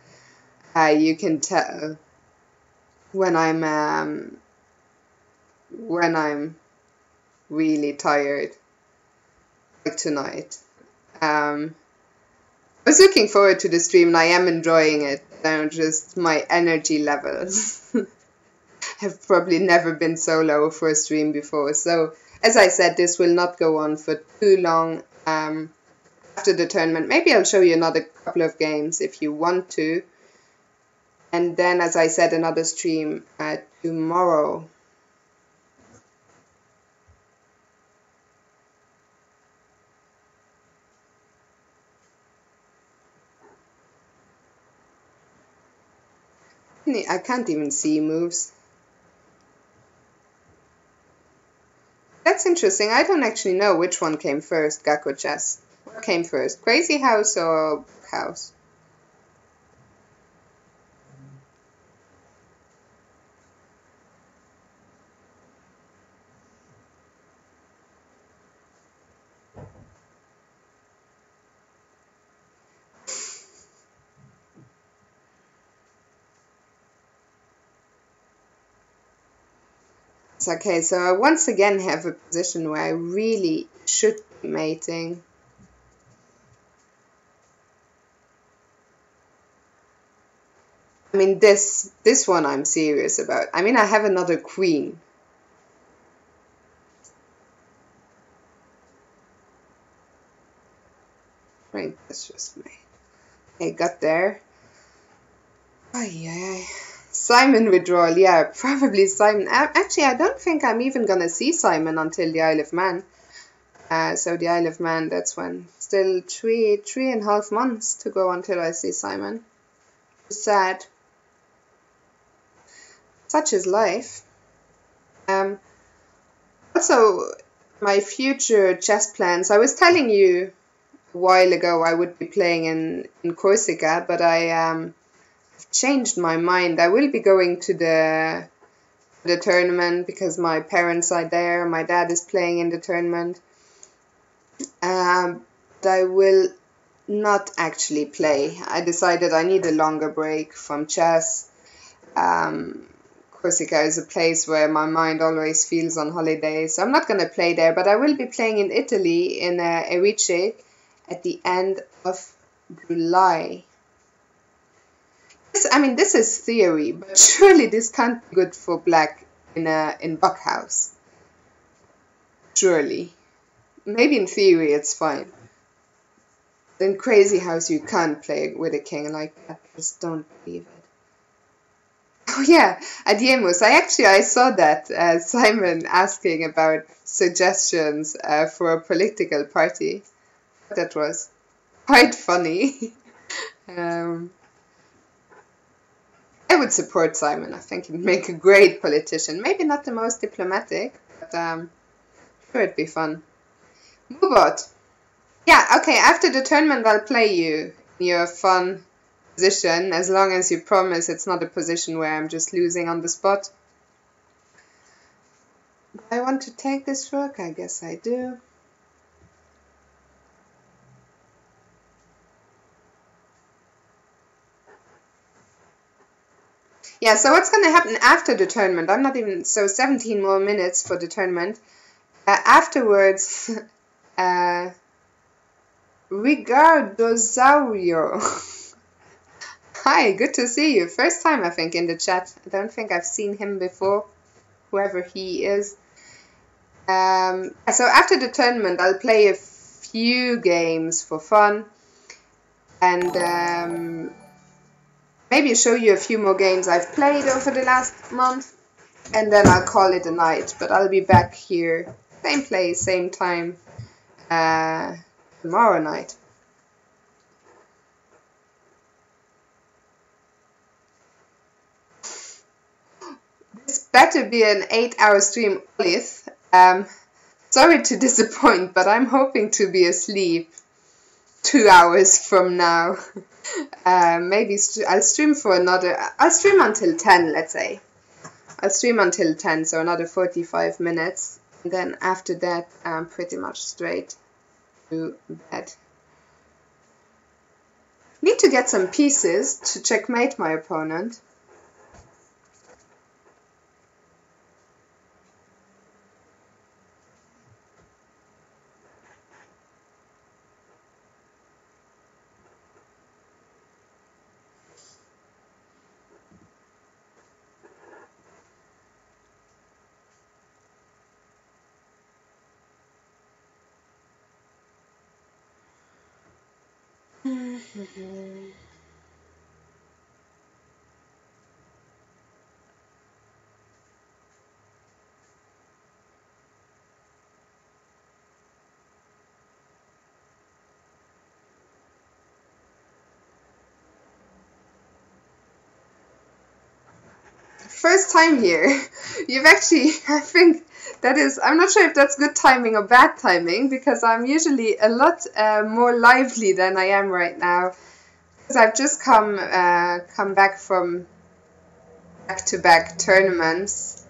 you can tell when I'm really tired, like tonight. I was looking forward to the stream, and I am enjoying it. Just my energy levels have probably never been so low for a stream before. So, as I said, this will not go on for too long after the tournament. Maybe I'll show you another couple of games if you want to. And then, as I said, another stream tomorrow. I can't even see moves. That's interesting. I don't actually know which one came first, Gakko Chess. What came first, Crazy House or Book House? Okay, so I once again have a position where I really should be mating. I mean, this one I'm serious about. I mean, I have another queen. Right, that's just me. I got there. Ay. Simon withdrawal, yeah, probably Simon. Actually, I don't think I'm even gonna see Simon until the Isle of Man. So the Isle of Man, that's when. Still three and a half months to go until I see Simon. Sad. Such is life. Also, my future chess plans. I was telling you a while ago I would be playing in Corsica, but I changed my mind. I will be going to the tournament because my parents are there. My dad is playing in the tournament. But I will not actually play. I decided I need a longer break from chess. Corsica is a place where my mind always feels on holiday, so I'm not going to play there, but I will be playing in Italy in Erice at the end of July. This is theory, but surely this can't be good for black in Buckhouse. Surely. Maybe in theory it's fine. In Crazy House you can't play with a king like that. Just don't believe it. Oh yeah, Adiemus. I saw that Simon asking about suggestions for a political party. That was quite funny. I would support Simon. I think he'd make a great politician. Maybe not the most diplomatic, but sure it'd be fun. Moobot. Yeah, okay, after the tournament I'll play you in your fun position, as long as you promise it's not a position where I'm just losing on the spot. Do I want to take this rook? I guess I do. Yeah, so what's going to happen after the tournament? I'm not even... So 17 more minutes for the tournament. Afterwards, Rigardosaurio. Hi, good to see you. First time, I think, in the chat. I don't think I've seen him before, whoever he is. So after the tournament, I'll play a few games for fun. And maybe show you a few more games I've played over the last month. And then I'll call it a night. But I'll be back here, same place, same time, tomorrow night. This better be an 8-hour stream, Olive. Sorry to disappoint, but I'm hoping to be asleep 2 hours from now. Maybe I'll stream for another... I'll stream until 10, let's say. I'll stream until 10, so another 45 minutes. And then after that, I'm pretty much straight to bed. Need to get some pieces to checkmate my opponent. First time here. You've actually, I think that is, I'm not sure if that's good timing or bad timing, because I'm usually a lot more lively than I am right now. Because I've just come back from back-to-back tournaments.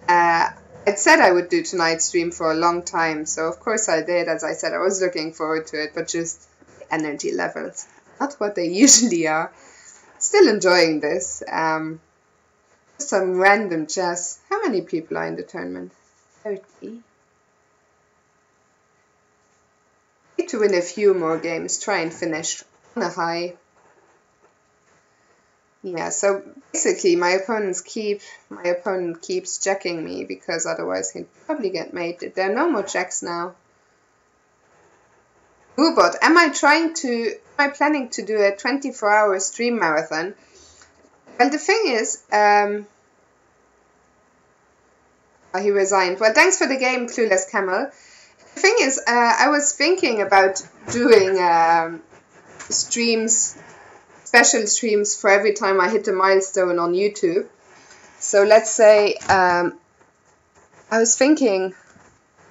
I'd said I would do tonight's stream for a long time, so of course I did. As I said, I was looking forward to it, but just energy levels, not what they usually are. Still enjoying this. Some random chess. How many people are in the tournament? 30. Need to win a few more games. Try and finish on a high. Yeah, so basically my opponent keeps checking me, because otherwise he'd probably get mated. There are no more checks now. Moobot, am I planning to do a 24-hour stream marathon? Well, the thing is, he resigned. Well, thanks for the game, Clueless Camel. The thing is, I was thinking about doing streams, special streams for every time I hit a milestone on YouTube. So let's say, I was thinking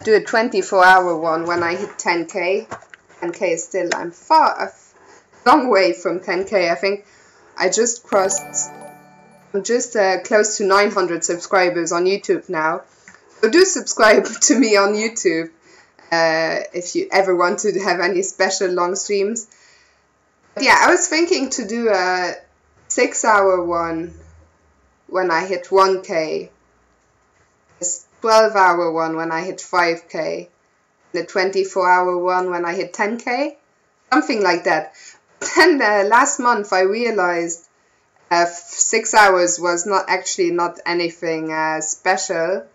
do a 24-hour one when I hit 10k. 10k is still, I'm a long way from 10k. I think I just crossed, I'm just close to 900 subscribers on YouTube now. So do subscribe to me on YouTube if you ever want to have any special long streams. But yeah, I was thinking to do a 6-hour one when I hit 1k, a 12-hour one when I hit 5k, and a 24-hour one when I hit 10k, something like that. Then last month I realized 6 hours was not anything special,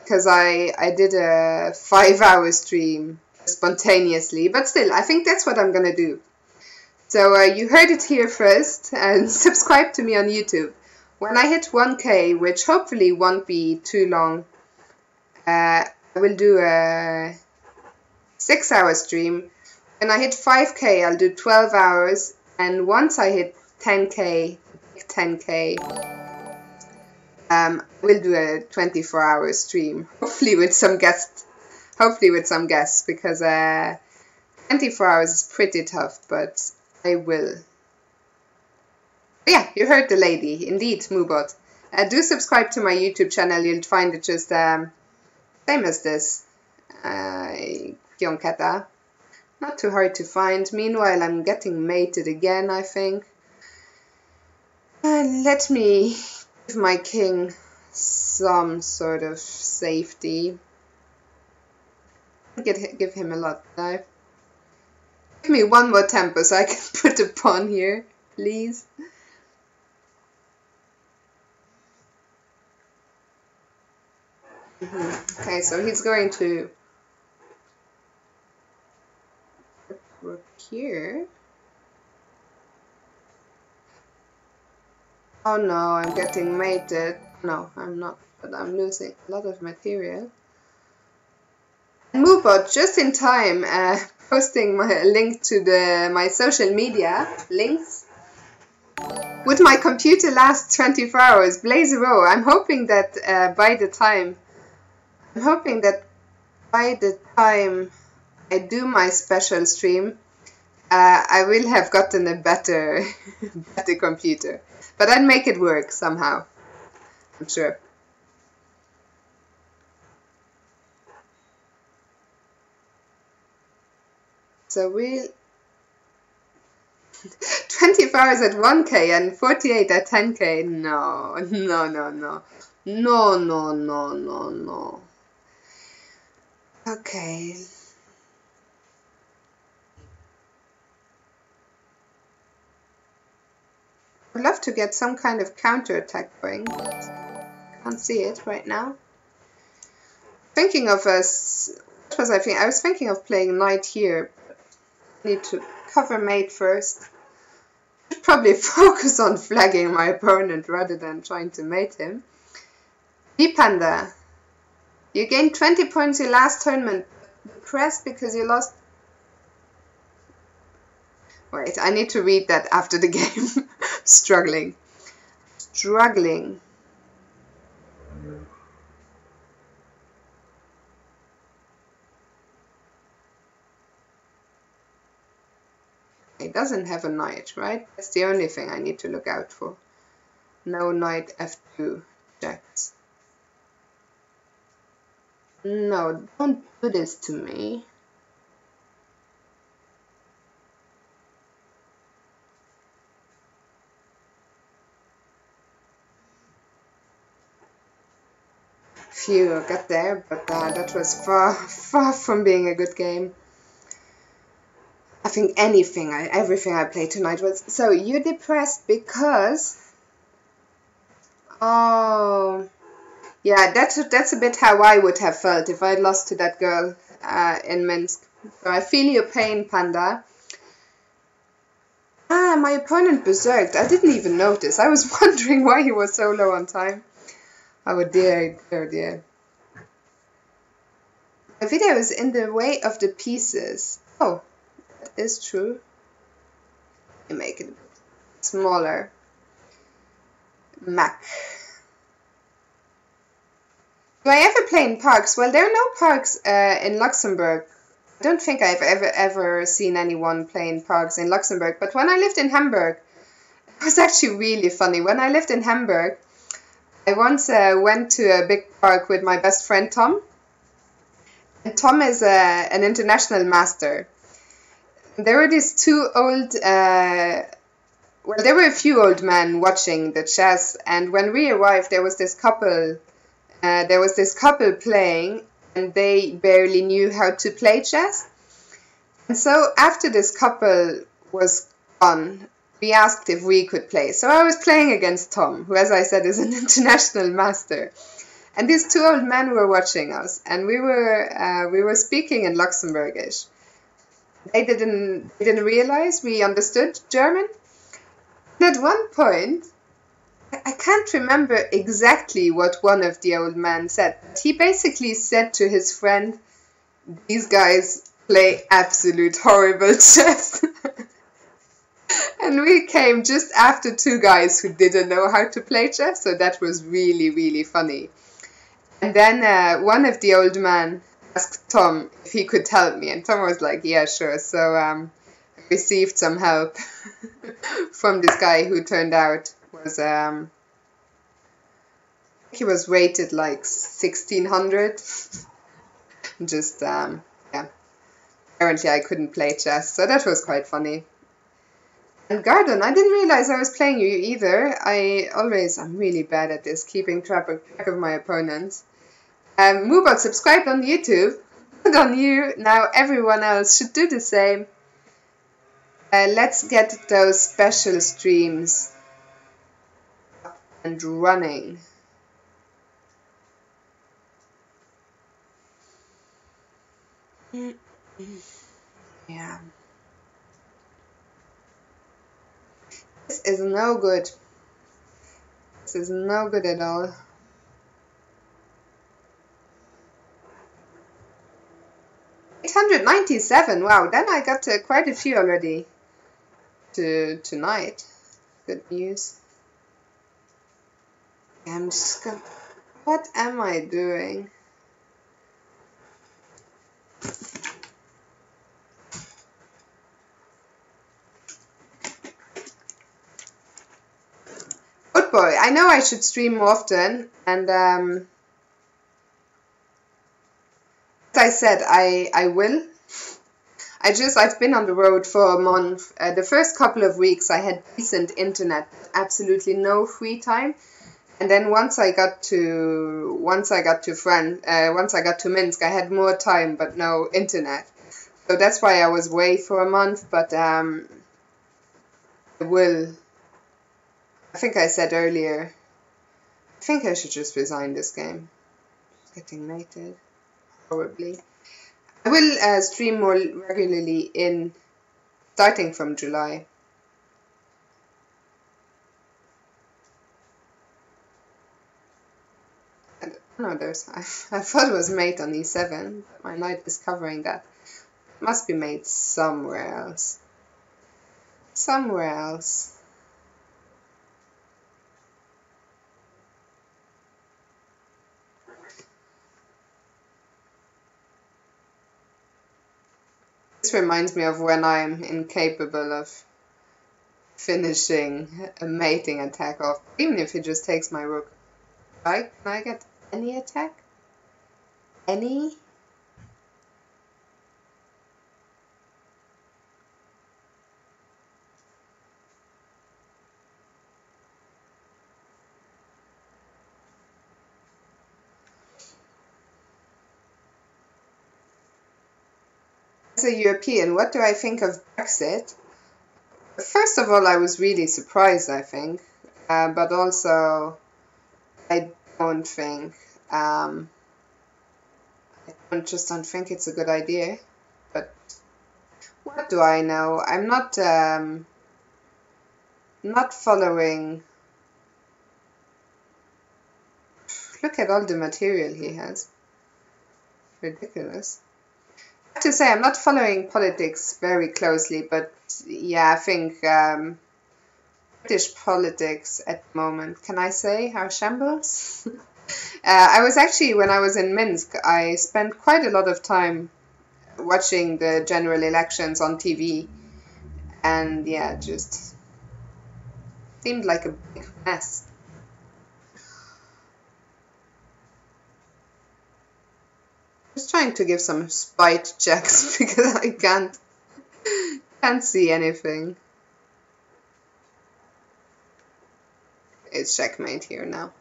because I did a 5-hour stream spontaneously, but still I think that's what I'm gonna do. So you heard it here first, and subscribe to me on YouTube. When I hit 1k, which hopefully won't be too long, I will do a 6-hour stream. When I hit 5k, I'll do 12 hours, and once I hit 10k, we'll do a 24-hour stream, hopefully with some guest Hopefully with some guests, because 24 hours is pretty tough, but I will. Yeah, you heard the lady. Indeed, Moobot. Do subscribe to my YouTube channel. You'll find it just same as this. Kyonketa. Not too hard to find. Meanwhile, I'm getting mated again, I think. Let me give my king some sort of safety. Give him a lot though. Give me one more tempo so I can put a pawn here, please. Okay, so he's going to work here. Oh no, I'm getting mated. No, I'm not, but I'm losing a lot of material. Moobot, just in time, posting my link to my social media links. Would my computer last 24 hours? Blaze a row. I'm hoping that by the time I do my special stream, I will have gotten a better computer. But I'd make it work somehow, I'm sure. So we'll 24 hours at 1k and 48 at 10k. No. Okay. I'd love to get some kind of counter-attack going, but can't see it right now. Thinking of us, what was I thinking? I was thinking of playing knight here. I need to cover mate first. I'd probably focus on flagging my opponent rather than trying to mate him. Panda, you gained 20 points your last tournament. Depressed because you lost. Wait, I need to read that after the game. Struggling. It doesn't have a knight, right? That's the only thing I need to look out for. No knight f2 checks. No, don't do this to me. Phew, I got there, but that was far from being a good game. I think everything I played tonight was... So, you're depressed because... Oh... Yeah, that's a bit how I would have felt if I'd lost to that girl in Minsk. So I feel your pain, Panda. Ah, my opponent berserked. I didn't even notice. I was wondering why he was so low on time. Oh dear, dear. The video is in the way of the pieces. Oh, that is true. Let me make it a bit smaller. Mac. Do I ever play in parks? Well, there are no parks in Luxembourg. I don't think I've ever seen anyone play in parks in Luxembourg. But when I lived in Hamburg, it was actually really funny. When I lived in Hamburg, I once went to a big park with my best friend Tom. And Tom is an international master. There were these two old... well, there were a few old men watching the chess. And when we arrived, there was this couple... playing, and they barely knew how to play chess. And so after this couple was gone, we asked if we could play. So I was playing against Tom, who, as I said, is an international master. And these two old men were watching us, and we were speaking in Luxembourgish. They didn't realize we understood German. And at one point, I can't remember exactly what one of the old men said. He basically said to his friend, "These guys play absolute horrible chess." And we came just after two guys who didn't know how to play chess, so that was really, really funny. And then one of the old men asked Tom if he could help me, and Tom was like, yeah, sure. So I received some help from this guy who turned out was he was rated like 1600. Just yeah. Apparently I couldn't play chess, so that was quite funny. And Garden, I didn't realize I was playing you either. I'm really bad at this, keeping track of my opponents. Moobot subscribed on YouTube. Good on you. Now everyone else should do the same. Let's get those special streams up and running. Yeah. This is no good. This is no good at all. $897. Wow, then I got quite a few already tonight. Good news. I'm just gonna... What am I doing? Good boy. I know I should stream more often, and as I said, I will. I've been on the road for a month. The first couple of weeks I had decent internet, absolutely no free time. And then once I got to Minsk, I had more time but no internet. So that's why I was away for a month. But I will. I think I said earlier. I think I should just resign this game. It's getting mated, probably. I will stream more regularly starting from July. No, I thought it was mate on E7. My knight is covering that. It must be made somewhere else. Somewhere else. This reminds me of when I'm incapable of finishing a mating attack off, even if he just takes my rook. Right? Can I get any attack? Any? As a European, what do I think of Brexit? First of all, I was really surprised, I think, but also I don't think, I just don't think it's a good idea. But what do I know? I'm not following. Look at all the material he has. Ridiculous. I have to say, I'm not following politics very closely, but yeah, I think British politics at the moment, can I say, are shambles? I was actually, when I was in Minsk, I spent quite a lot of time watching the general elections on TV, and yeah, just seemed like a big mess. Just trying to give some spite checks because I can't see anything. It's checkmate here now.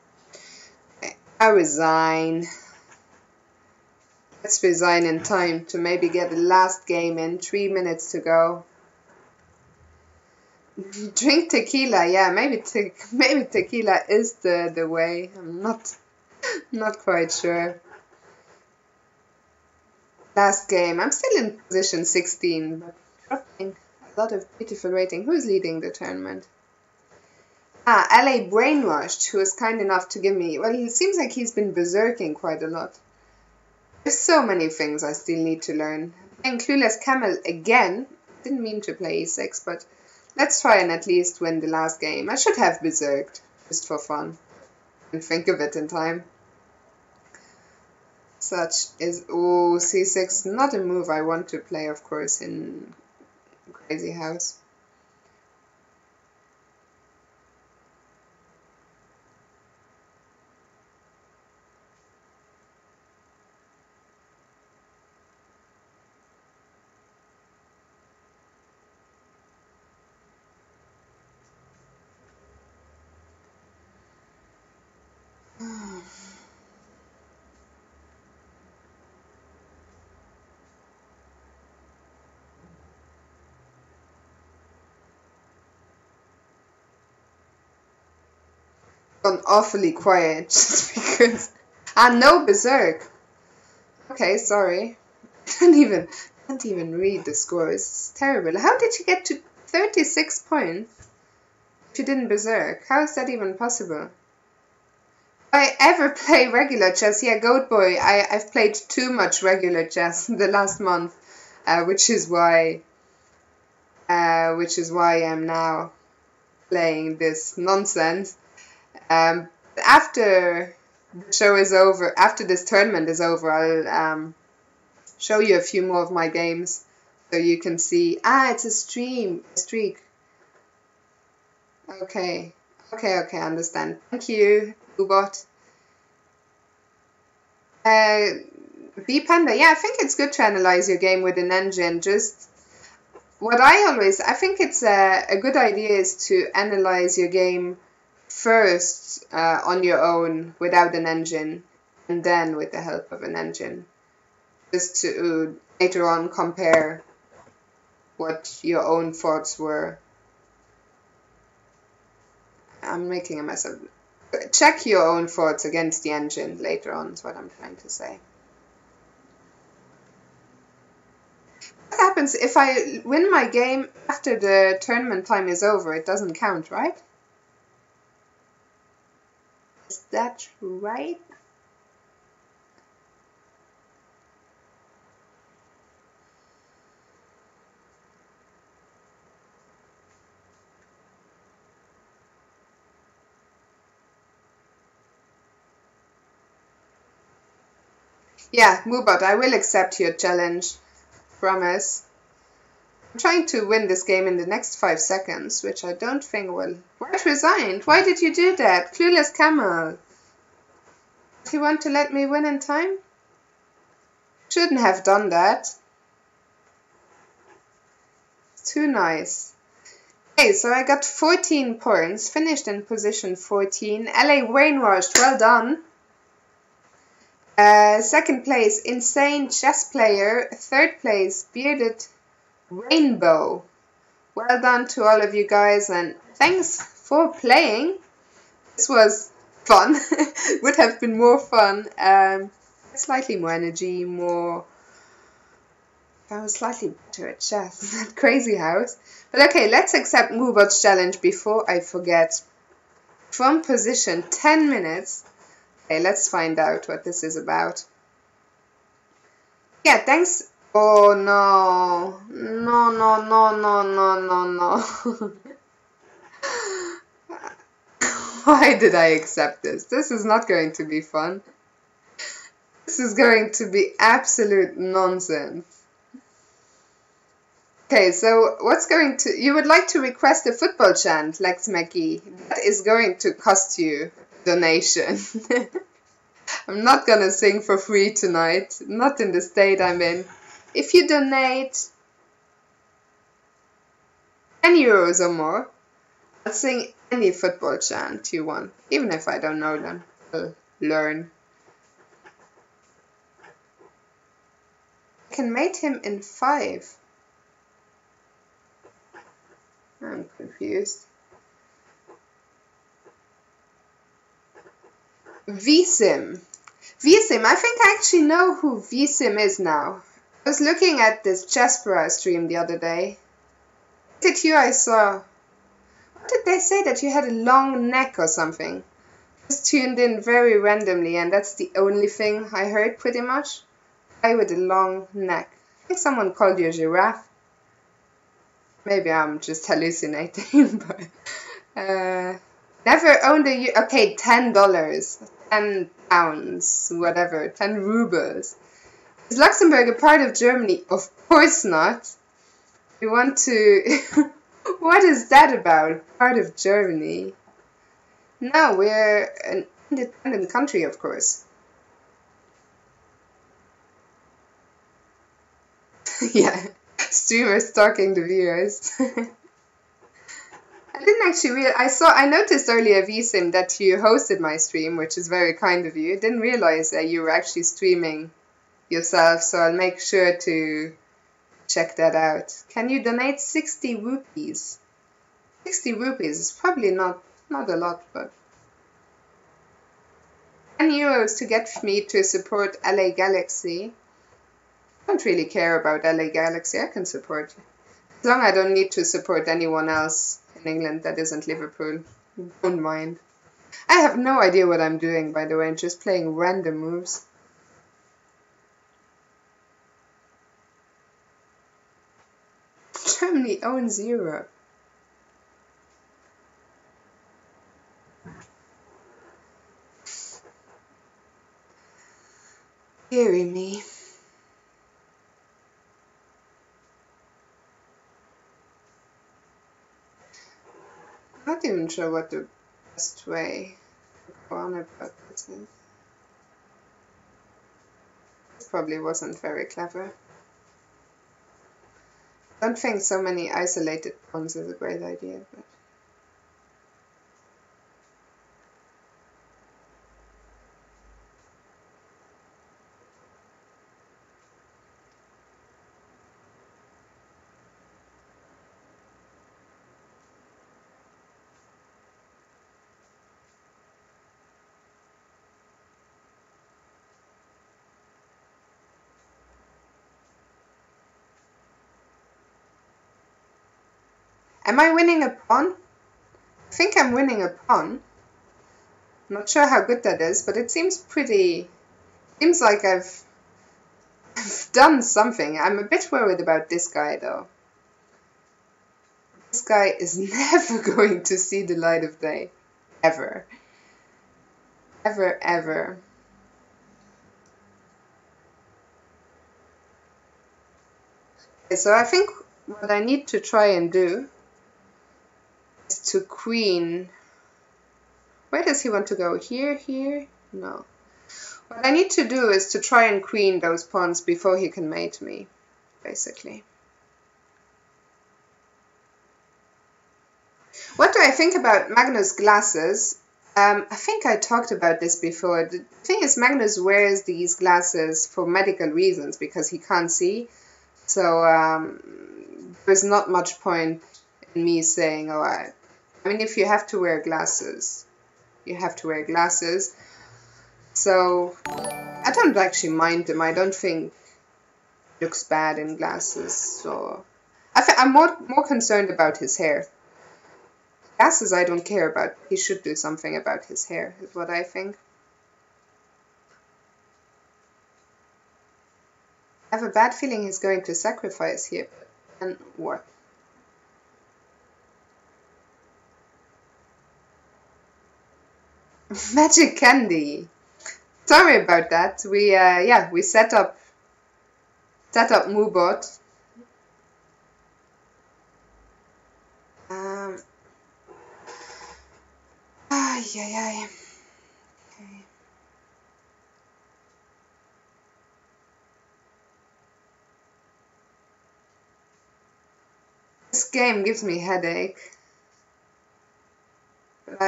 Okay, I resign. Let's resign in time to maybe get the last game in. 3 minutes to go. Drink tequila, yeah, maybe tequila is the way. I'm not quite sure. Last game. I'm still in position 16, but dropping a lot of beautiful rating. Who's leading the tournament? LA Brainwashed, who was kind enough to give me... Well, it seems like he's been berserking quite a lot. There's so many things I still need to learn. Playing Clueless Camel again. Didn't mean to play E6, but let's try and at least win the last game. I should have berserked, just for fun. And think of it in time. Such is, oh, c6, not a move I want to play, of course, in Crazy House. Gone awfully quiet just because. No berserk. Okay, sorry. Can't even read the scores. It's terrible. How did you get to 36 points if you didn't berserk? How is that even possible? I ever play regular chess? Yeah, Goat Boy. I've played too much regular chess the last month, which is why I'm now playing this nonsense. After the show is over, after this tournament is over, I'll show you a few more of my games so you can see. It's a streak. Okay, I understand. Thank you, Ubot. Panda, yeah, I think it's good to analyze your game with an engine. Just what I think it's a good idea is to analyze your game first on your own without an engine, and then with the help of an engine, just to later on compare what your own thoughts were. I'm making a mess of it. Check your own thoughts against the engine later on is what I'm trying to say. What happens if I win my game after the tournament time is over? It doesn't count, right? Is that right? Yeah, Mubot, I will accept your challenge. Promise. I'm trying to win this game in the next 5 seconds, which I don't think will. White resigned. Why did you do that? Clueless Camel. Do you want to let me win in time? Shouldn't have done that. Too nice. Okay, so I got 14 points, finished in position 14. LA Brainwashed, well done. Second place, Insane Chess Player. Third place, Bearded Rainbow. Well done to all of you guys, and thanks for playing. This was fun. Would have been more fun. Slightly more energy, I was slightly better at chess at Crazy House. But okay, let's accept Mubot's challenge before I forget. From position, 10 minutes. Okay, let's find out what this is about. Yeah, thanks. Oh no. No. Why did I accept this? This is not going to be fun. This is going to be absolute nonsense. Okay, so you would like to request a football chant, Lex Mackie. That is going to cost you donation. I'm not gonna sing for free tonight, not in the state I'm in. If you donate 10 euros or more, I'll sing any football chant you want, even if I don't know them. I'll learn. I can mate him in 5. I'm confused. VSIM. I think I actually know who VSIM is now. I was looking at this Chessbra stream the other day. Was it you I saw? What did they say, that you had a long neck or something? Just tuned in very randomly, and that's the only thing I heard pretty much. Guy with a long neck. I think someone called you a giraffe. Maybe I'm just hallucinating, but never owned a. Okay, $10. $10 pounds, whatever, 10 rubles. Is Luxembourg a part of Germany? Of course not. We want to... What is that about? Part of Germany? No, we're an independent country, of course. Yeah, streamers stalking the viewers. I didn't actually I noticed earlier, VSim, that you hosted my stream, which is very kind of you. Didn't realize that you were actually streaming yourself, so I'll make sure to check that out. Can you donate 60 rupees? 60 rupees is probably not a lot, but 10 euros to get me to support LA Galaxy. I don't really care about LA Galaxy. I can support you. As long as I don't need to support anyone else in England that isn't Liverpool. Don't mind. I have no idea what I'm doing, by the way. I'm just playing random moves. Germany owns Europe. Deary me. I'm not even sure what the best way to go on about this is. This probably wasn't very clever. I don't think so many isolated pawns is a great idea, but... Am I winning a pawn? I think I'm winning a pawn. I'm not sure how good that is, but it seems pretty... Seems like I've done something. I'm a bit worried about this guy, though. This guy is never going to see the light of day. Ever. Ever, ever. Okay, so I think what I need to try and do is to queen. Where does he want to go? Here, here? No. What I need to do is to try and queen those pawns before he can mate me, basically. What do I think about Magnus' glasses? I think I talked about this before. The thing is, Magnus wears these glasses for medical reasons because he can't see. So there's not much point in me saying, oh, I mean, if you have to wear glasses, you have to wear glasses. So I don't actually mind them. I don't think it looks bad in glasses. So I'm more concerned about his hair. Glasses I don't care about. He should do something about his hair, is what I think. I have a bad feeling he's going to sacrifice here. And what? Magic candy. Sorry about that. We set up Moobot. Okay. This game gives me headache. But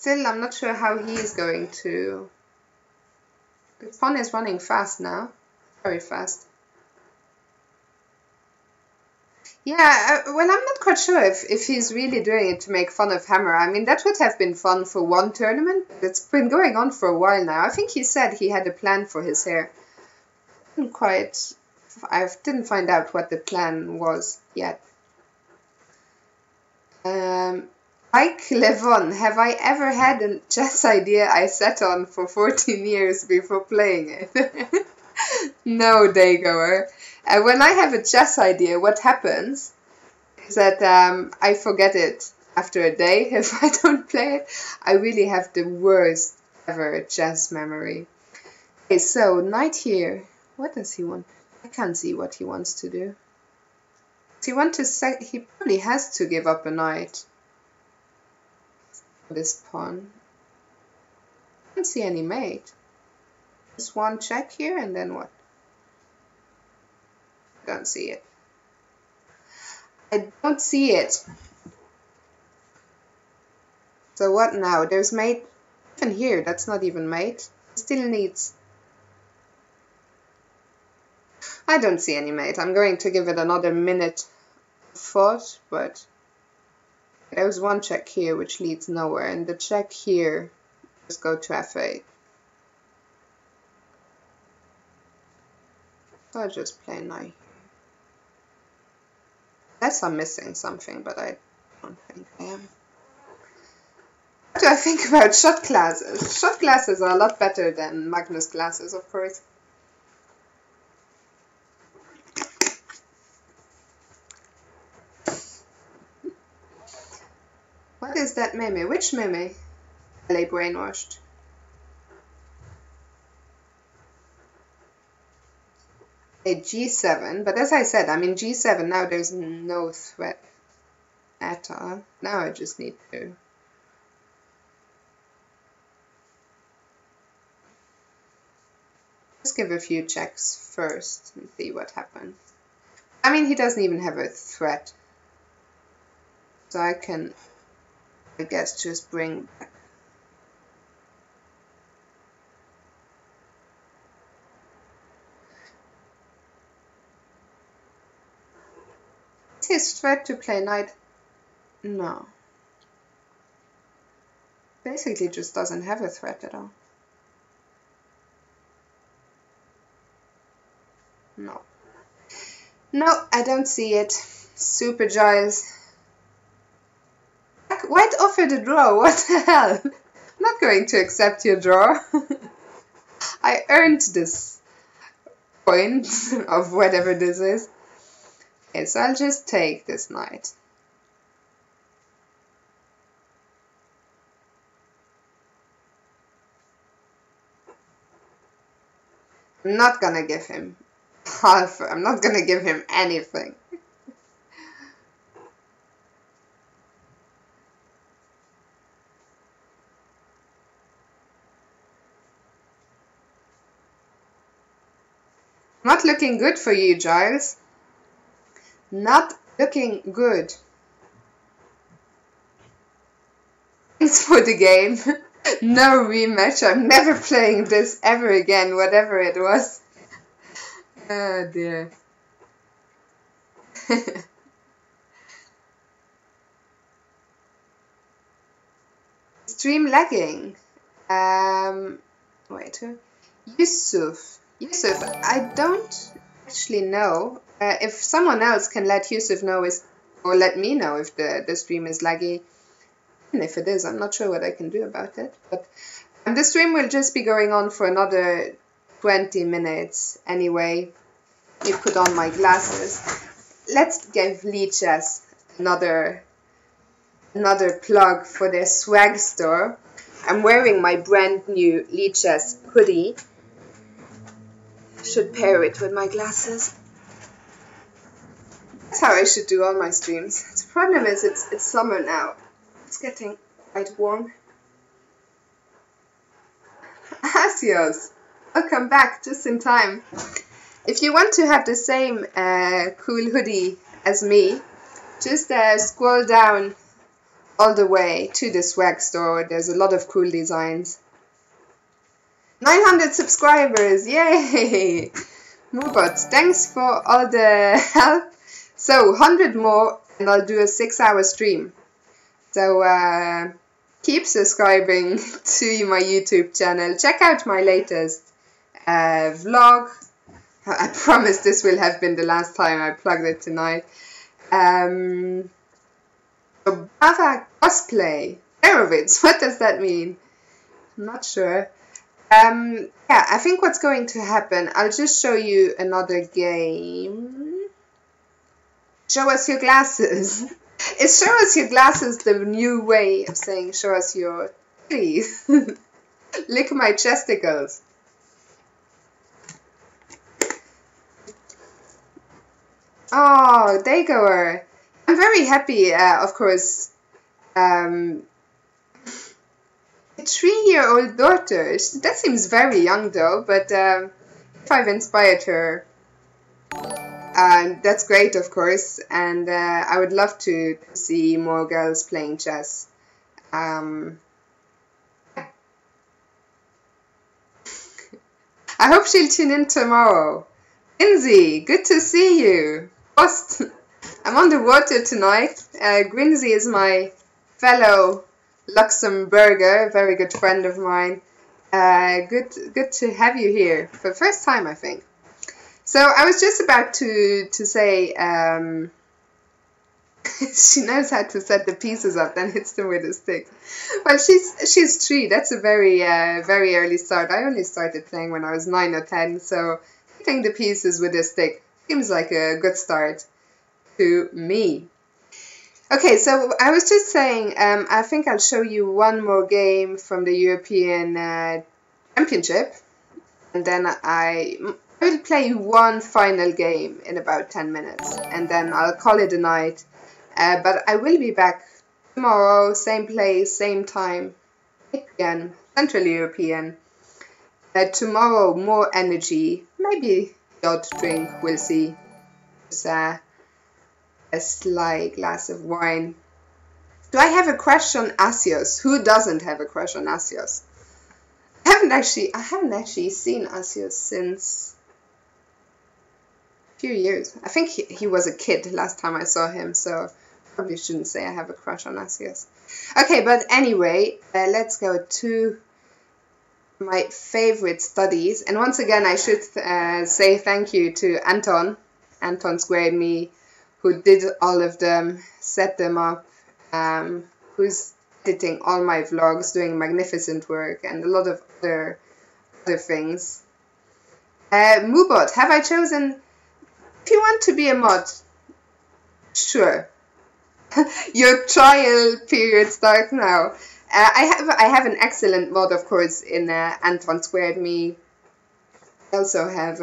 I'm not sure how he is going to... The pawn is running fast now. Very fast. Yeah, well, I'm not quite sure if he's really doing it to make fun of Hammer. I mean, that would have been fun for one tournament, but it's been going on for a while now. I think he said he had a plan for his hair. I didn't find out what the plan was yet. Like Levon, have I ever had a chess idea I sat on for 14 years before playing it? No, daygoer. When I have a chess idea, what happens is that I forget it after a day if I don't play it. I really have the worst ever chess memory. Okay, so knight here. What does he want? I can't see what he wants to do. Does he want to he probably has to give up a knight for this pawn. I don't see any mate. Just one check here and then what? I don't see it. I don't see it. So what now? There's mate. Even here, that's not even mate. Still needs. I don't see any mate. I'm going to give it another minute of thought, but there's one check here which leads nowhere, and the check here, just go to f8. So I'll just play knight. Unless I'm missing something, but I don't think I am. What do I think about shot classes? Shot classes are a lot better than Magnus classes, of course. What is that meme? Which meme? LA brainwashed. A G7, but as I said, I'm in G7 now. There's no threat at all. Now I just need to just give a few checks first and see what happens. I mean, he doesn't even have a threat, so I can, I guess, just bring back. Is his threat to play knight? No. Basically just doesn't have a threat at all. No. No, I don't see it. Super Giles. White offered a draw, what the hell? I'm not going to accept your draw. I earned this point of whatever this is. Okay, so I'll just take this knight. I'm not gonna give him half, I'm not gonna give him anything. Not looking good for you, Giles. Not looking good. Thanks for the game. No rematch. I'm never playing this ever again, whatever it was. Oh dear. Stream lagging. Wait. Yusuf, I don't actually know. If someone else can let Yusuf know or let me know if the stream is laggy. And if it is, I'm not sure what I can do about it. But the stream will just be going on for another 20 minutes anyway. You put on my glasses. Let's give Lichess another plug for their swag store. I'm wearing my brand new Lichess hoodie. Should pair it with my glasses. That's how I should do all my streams. The problem is it's summer now. It's getting quite warm. Asios, welcome back just in time. If you want to have the same cool hoodie as me, just scroll down all the way to the swag store. There's a lot of cool designs. 900 subscribers, yay! Moobot, thanks for all the help. So 100 more and I'll do a 6-hour stream. So keep subscribing to my YouTube channel. Check out my latest vlog. I promise this will have been the last time I plugged it tonight. Bava cosplay. Erovitz, what does that mean? I'm not sure. Yeah, I think what's going to happen, I'll just show you another game. Show us your glasses. Is show us your glasses the new way of saying show us your titties? Lick my chesticles. Oh, Daygoer. I'm very happy, of course. A 3-year-old daughter. That seems very young though, but if I've inspired her, that's great, of course. And I would love to see more girls playing chess. I hope she'll tune in tomorrow. Grinzy, good to see you. Post. I'm on the water tonight. Grinzy is my fellow Luxembourger, a very good friend of mine. Good to have you here for the first time, I think. So I was just about to say she knows how to set the pieces up, then hits them with a stick. Well, she's 3. That's a very very early start. I only started playing when I was 9 or 10, so hitting the pieces with a stick seems like a good start to me. Okay, so I was just saying, I think I'll show you one more game from the European Championship, and then I will play one final game in about 10 minutes, and then I'll call it a night. But I will be back tomorrow, same place, same time, 8 p.m. Central European. Tomorrow, more energy, maybe the odd drink, we'll see. Just, a sly glass of wine. Do I have a crush on Asios? Who doesn't have a crush on Asios? I haven't actually seen Asios since a few years. I think he was a kid last time I saw him, so probably shouldn't say I have a crush on Asios. Okay, but anyway, let's go to my favorite studies. And once again, I should say thank you to Anton Squared Me, who did all of them, set them up, who's editing all my vlogs, doing magnificent work, and a lot of other things. Moobot, have I chosen? If you want to be a mod, sure. Your trial period starts now. I have an excellent mod, of course, in Anton Squared Me. I also have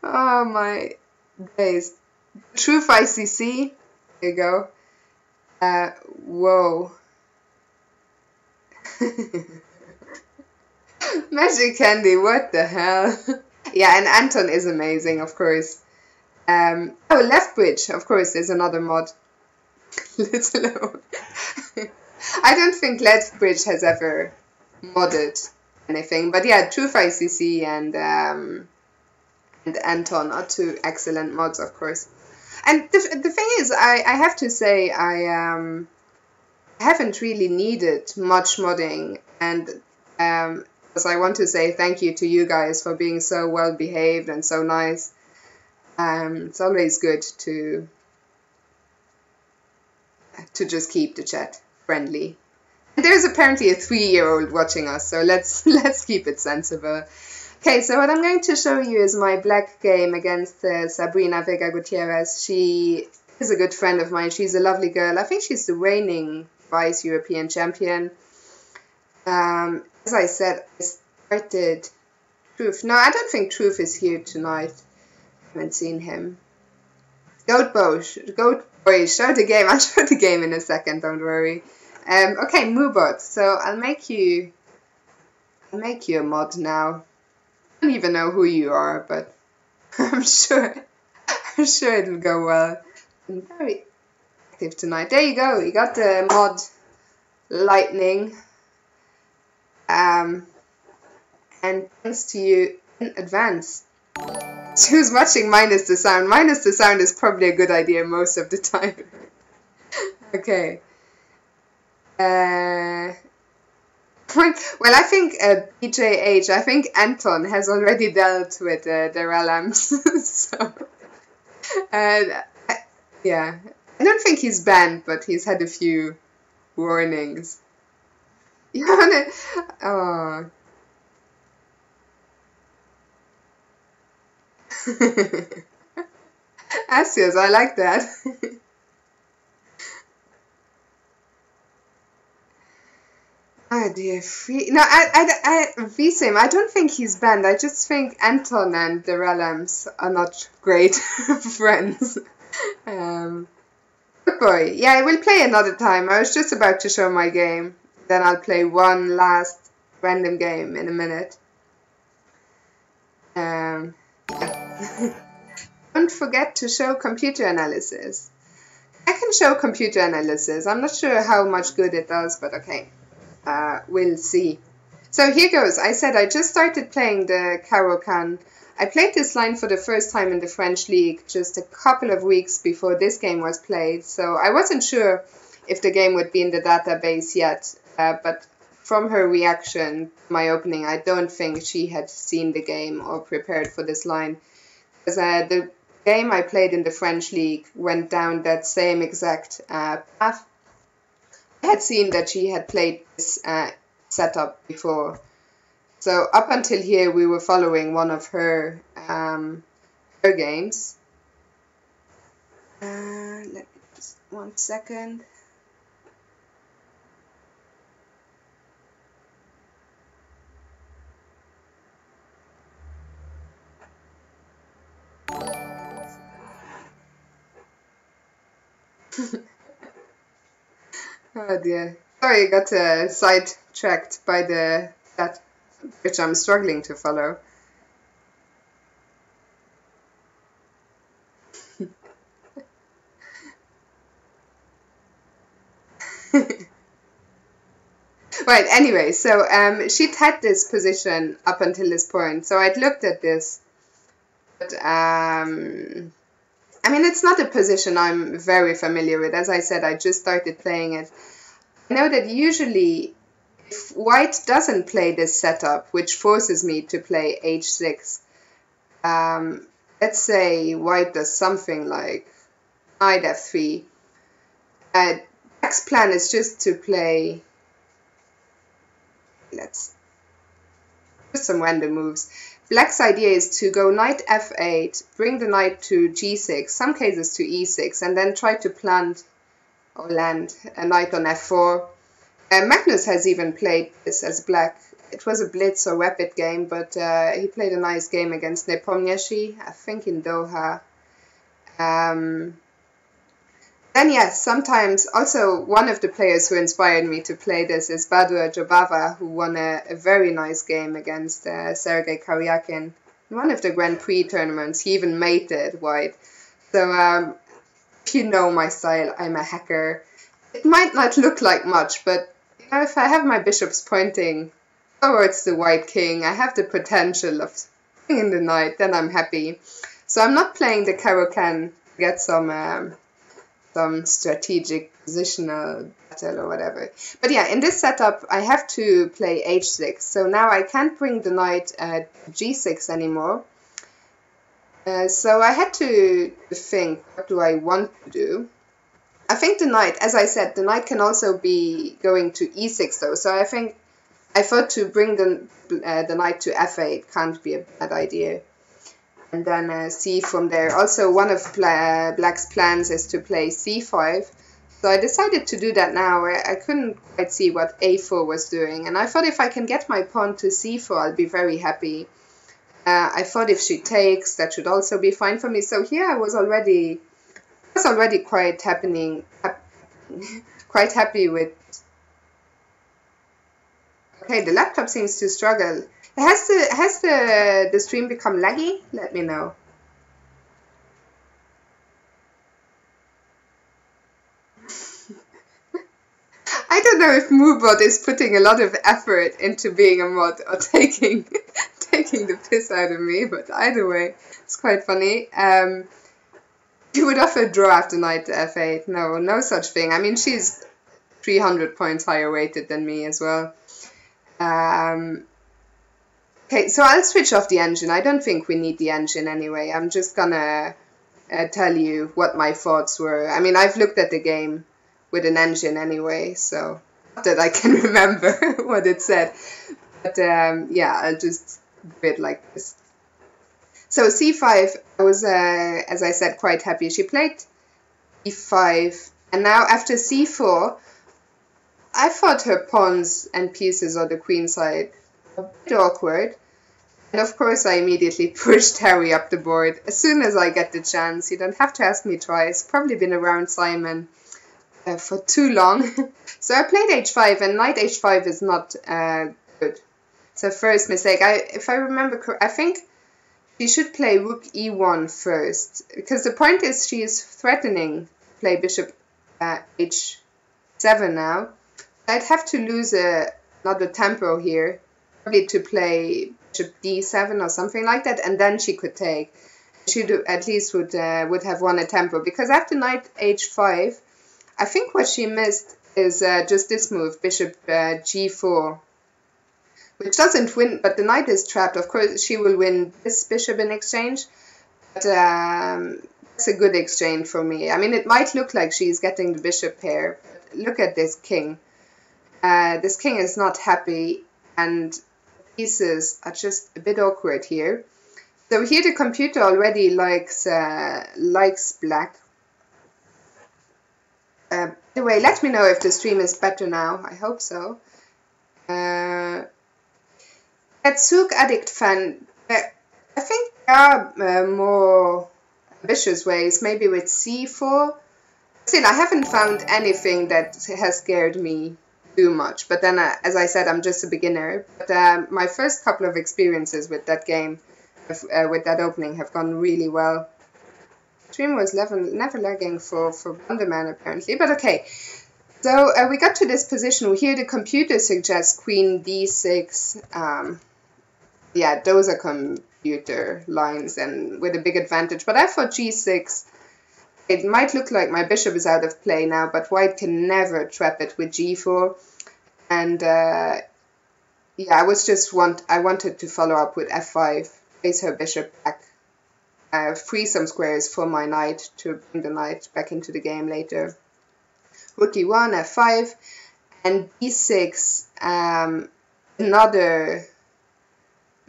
oh my days. Truth ICC. There you go. Whoa. Magic Candy, what the hell? Yeah, and Anton is amazing, of course. Oh, Left Bridge, of course, is another mod. Little I don't think Left Bridge has ever modded anything, but yeah, Truth ICC and Anton are 2 excellent mods, of course. And the thing is, I have to say, I haven't really needed much modding, and as I want to say thank you to you guys for being so well behaved and so nice. It's always good to just keep the chat friendly. And there's apparently a 3-year-old watching us, so let's keep it sensible. Okay, so what I'm going to show you is my black game against Sabrina Vega Gutierrez. She is a good friend of mine. She's a lovely girl. I think she's the reigning Vice European champion. As I said, I started Truth. No, I don't think Truth is here tonight. I haven't seen him. Goat Boy, show the game. I'll show the game in a second, don't worry. Okay, Moobot. So I'll make you a mod now. I don't even know who you are, but I'm sure it'll go well. I'm very active tonight. There you go. You got the mod Lightning. And thanks to you in advance. She was watching minus the sound. Minus the sound is probably a good idea most of the time. Okay. Well, I think BJH, I think Anton has already dealt with the Relams. So, yeah. I don't think he's banned, but he's had a few warnings. You wanna... Oh. Asios, I like that. Oh dear, no, Vissim, I don't think he's banned. I just think Anton and the Relams are not great friends. Good boy. Yeah, I will play another time. I was just about to show my game. Then I'll play one last random game in a minute. Yeah. Don't forget to show computer analysis. I can show computer analysis. I'm not sure how much good it does, but okay. We'll see. So here goes. I said I just started playing the Caro-Kann. I played this line for the first time in the French League just a couple of weeks before this game was played. So I wasn't sure if the game would be in the database yet. But from her reaction, my opening, I don't think she had seen the game or prepared for this line. Because the game I played in the French League went down that same exact path. I had seen that she had played this setup before. So up until here, we were following one of her games. Let me just 1 second. Oh dear. Sorry, I got sidetracked by that which I'm struggling to follow. Right, anyway, so she'd had this position up until this point, so I'd looked at this, but I mean, it's not a position I'm very familiar with. As I said, I just started playing it. I know that usually if white doesn't play this setup, which forces me to play h6, let's say white does something like knight f3. Black's plan is just to play, let's do some random moves. Black's idea is to go knight f8, bring the knight to g6, some cases to e6, and then try to plant or land a knight on f4. Magnus has even played this as black. It was a blitz or rapid game, but he played a nice game against Nepomniachtchi, I think in Doha. Then yes, sometimes also one of the players who inspired me to play this is Badur Jobava, who won a very nice game against Sergei Karyakin in one of the Grand Prix tournaments. He even mated white. So if you know my style, I'm a hacker. It might not look like much, but you know, if I have my bishops pointing towards the white king, I have the potential of bringing the knight, then I'm happy. So I'm not playing the Caro-Kann to get some strategic positional battle or whatever. But yeah, in this setup, I have to play h6. So now I can't bring the knight to g6 anymore. So I had to think, what do I want to do? I think the knight, as I said, the knight can also be going to e6 though. So I thought to bring the knight to f8 can't be a bad idea. And then c from there. Also, one of Black's plans is to play c5. So I decided to do that now. I couldn't quite see what a4 was doing. And I thought if I can get my pawn to c4, I'll be very happy. I thought if she takes, that should also be fine for me. So here I was already quite quite happy with. Okay, the laptop seems to struggle. Has the stream become laggy? Let me know. I don't know if Moobot is putting a lot of effort into being a mod or taking the piss out of me, but either way, it's quite funny. You would offer a draw after knight to f8. No such thing. I mean, she's 300 points higher weighted than me as well. Okay, so I'll switch off the engine. I don't think we need the engine anyway. I'm just gonna tell you what my thoughts were. I mean, I've looked at the game with an engine anyway, so not that I can remember what it said. But yeah, I'll just do it like this. So c5, I was, as I said, quite happy. She played e5, and now after c4, I thought her pawns and pieces on the queen side a bit awkward. And of course I immediately pushed Harry up the board as soon as I get the chance. You don't have to ask me twice. Probably been around Simon for too long. So I played h5, and knight h5 is not good. So first mistake. If I remember, I think she should play rook e1 first, because the point is she is threatening to play bishop h7 now. I'd have to lose another tempo here, probably to play bishop d7 or something like that, and then she could take. She at least would have won a tempo, because after knight h5, I think what she missed is just this move, bishop g4, which doesn't win, but the knight is trapped. Of course, she will win this bishop in exchange, but it's a good exchange for me. I mean, it might look like she's getting the bishop pair, but look at this king. This king is not happy, and pieces are just a bit awkward here. So here the computer already likes black. By the way, let me know if the stream is better now. I hope so. At Souk Addict Fan, I think there are more ambitious ways, maybe with c4. Still, I haven't found anything that has scared me too much. But then, as I said, I'm just a beginner. But my first couple of experiences with that game, with that opening, have gone really well. Stream was never lagging for Wonderman apparently, but okay. So we got to this position. Here the computer suggests queen d6. Yeah, those are computer lines and with a big advantage. But I thought g6. It might look like my bishop is out of play now, but white can never trap it with g4. And yeah, I wanted to follow up with f5, place her bishop back. Free some squares for my knight to bring the knight back into the game later. Rook e1, f5, and d6, another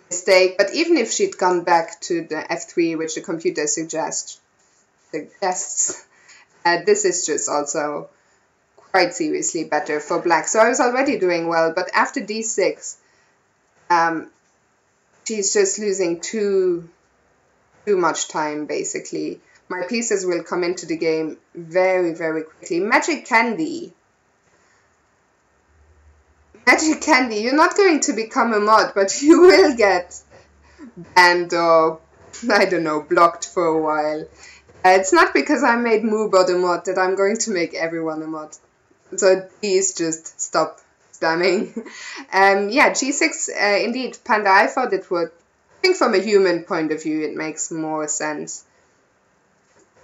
mistake. But even if she'd gone back to the f3, which the computer suggests, this is just also quite seriously better for black. So I was already doing well, but after d6, she's just losing too much time, basically. My pieces will come into the game very, very quickly. Magic Candy, you're not going to become a mod, but you will get banned or, I don't know, blocked for a while. It's not because I made Moobot a mod that I'm going to make everyone a mod. So please just stop spamming. Yeah, g6, indeed, Panda, I thought it would. I think from a human point of view, it makes more sense.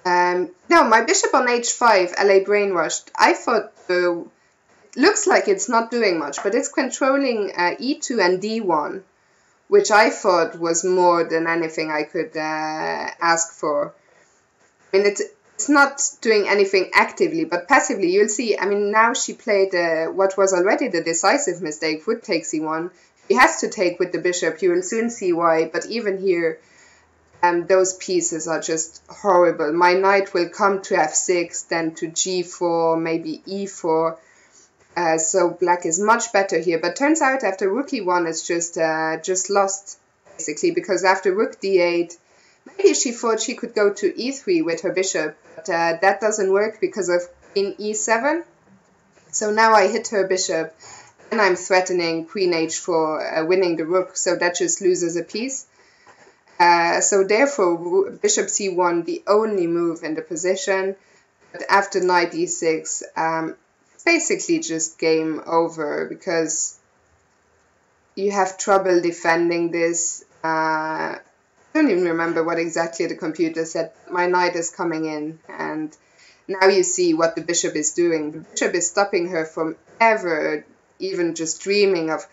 No, my bishop on h5, LA brainwashed. I thought looks like it's not doing much, but it's controlling e2 and d1, which I thought was more than anything I could ask for. I mean, it's not doing anything actively, but passively, you'll see. I mean, now she played what was already the decisive mistake, would take c1. She has to take with the bishop. You will soon see why. But even here, those pieces are just horrible. My knight will come to f6, then to g4, maybe e4. So black is much better here. But turns out after rook e1, it's just lost, basically, because after rook d8, maybe she thought she could go to e3 with her bishop. But that doesn't work because of queen e7. So now I hit her bishop. And I'm threatening queen h4, winning the rook, so that just loses a piece. So therefore, bishop c1, the only move in the position. But after knight e6, basically just game over, because you have trouble defending this. I don't even remember what exactly the computer said. My knight is coming in, and now you see what the bishop is doing. The bishop is stopping her from ever even just dreaming of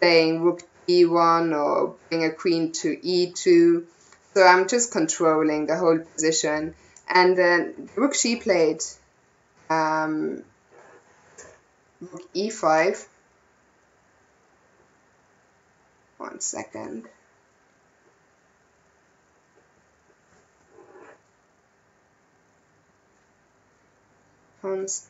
playing rook e1 or bring a queen to e2. So I'm just controlling the whole position. And then rook she played rook e5. 1 second. Pawns.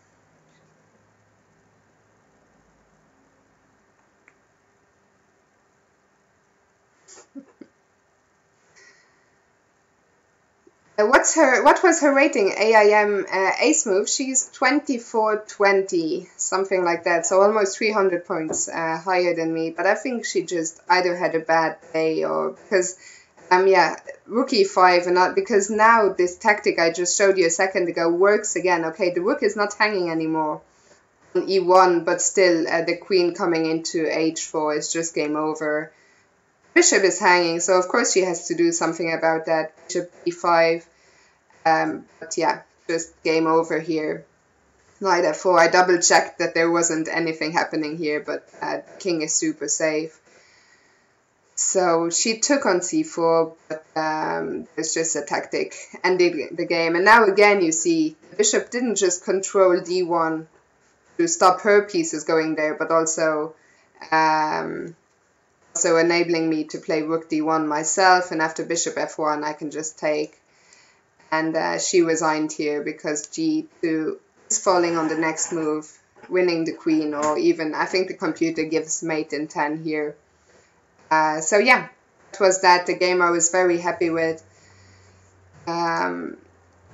What was her rating? AIM ace move. She's 2420, something like that. So almost 300 points higher than me. But I think she just either had a bad day or because yeah, rook e5 and not because now this tactic I just showed you a second ago works again. Okay, the rook is not hanging anymore on e1, but still the queen coming into h4 is just game over. Bishop is hanging, so of course she has to do something about that. Bishop e5, but yeah, just game over here. Knight f4. I double checked that there wasn't anything happening here, but king is super safe. So she took on c4, but it's just a tactic, ended the game. And now again you see the bishop didn't just control d1 to stop her pieces going there, but also enabling me to play rook d1 myself, and after bishop f1 I can just take. And she resigned here because g2 is falling on the next move, winning the queen, or even I think the computer gives mate in 10 here. So yeah, it was that, the game I was very happy with. It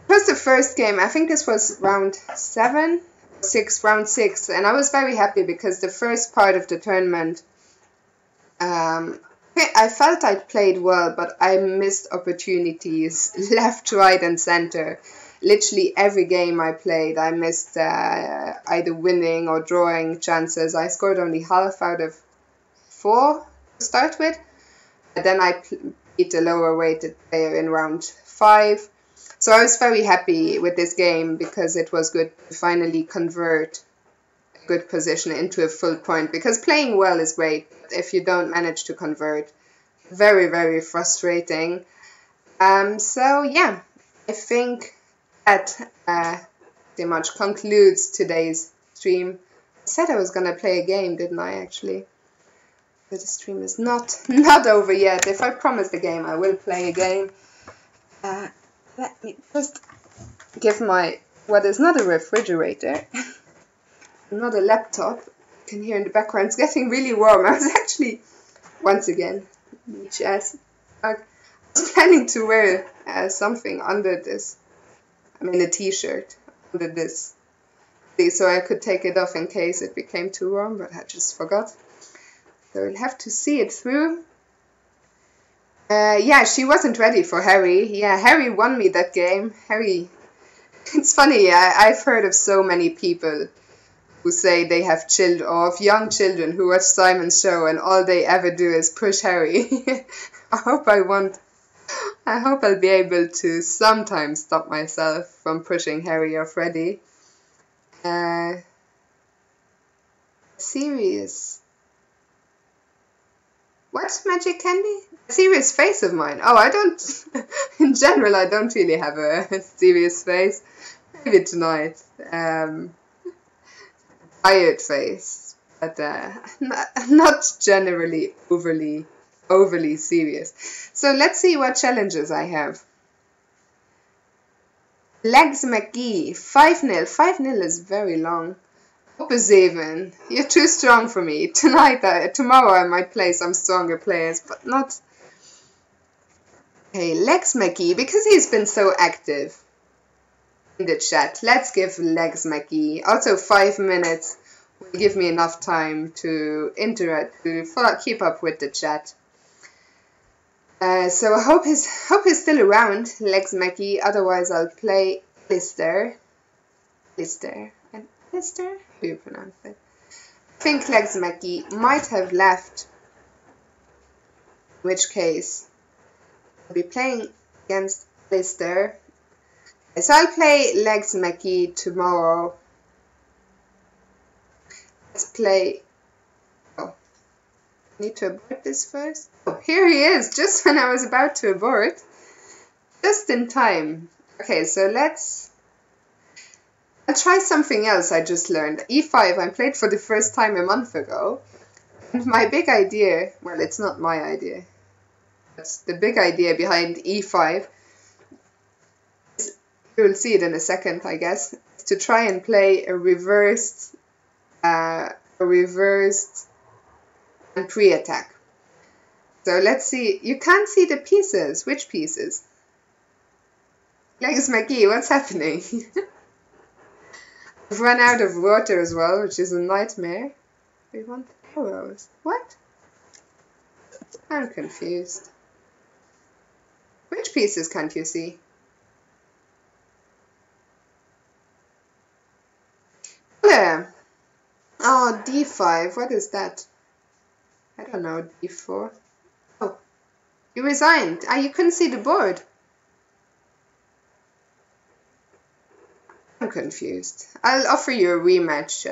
was the first game, I think this was round 6, round 6, and I was very happy because the first part of the tournament, I felt I played well, but I missed opportunities left, right, and center. Literally every game I played, I missed either winning or drawing chances. I scored only half out of 4 to start with. And then I beat a lower weighted player in round 5. So I was very happy with this game because it was good to finally convert a good position into a full point. Because playing well is great, but if you don't manage to convert, very, very frustrating. So yeah, I think that pretty much concludes today's stream. I said I was going to play a game, didn't I, actually? But the stream is not over yet. If I promise the game, I will play a game. Let me just give my, what is not a refrigerator, not a laptop. You can hear in the background, it's getting really warm. I was actually, once again, chest. I was planning to wear something under this. I mean a t-shirt under this, so I could take it off in case it became too warm, but I just forgot. So we'll have to see it through. Yeah, she wasn't ready for Harry. Yeah, Harry won me that game. Harry, it's funny, I've heard of so many people who say they have children, or of young children who watch Simon's show and all they ever do is push Harry. I hope I'll be able to sometimes stop myself from pushing Harry or Freddy. Serious. What, Magic Candy? A serious face of mine. Oh, I don't, in general, I don't really have a serious face. Maybe tonight. Tired face, but not generally overly serious. So let's see what challenges I have. Legs McGee, 5-0. 5-0 is very long. Opposiven, you're too strong for me. Tomorrow I might play some stronger players, but not... Okay, Legs McGee, because he's been so active in the chat. Let's give Legs McGee. Also 5 minutes will give me enough time to interact, to keep up with the chat. So I hope he's still around, Legs McGee. Otherwise I'll play Lister. Lister? How do you pronounce it? I think Legs McGee might have left, in which case I'll be playing against Lister. So I'll play Legs McGee tomorrow. Let's play... Oh, I need to abort this first. Oh, here he is, just when I was about to abort. Just in time. Okay, so I'll try something else I just learned. E5 I played for the first time a month ago. And my big idea, well, it's not my idea. That's the big idea behind E5. You'll see it in a second, I guess. Is to try and play a reversed and pre-attack. So let's see. You can't see the pieces. Which pieces? Legs McGee, what's happening? I've run out of water as well, which is a nightmare. We want arrows. What? I'm confused. Which pieces can't you see? There. Oh, D5. What is that? I don't know. D4. Oh, you resigned. Ah, you couldn't see the board. I'm confused. I'll offer you a rematch.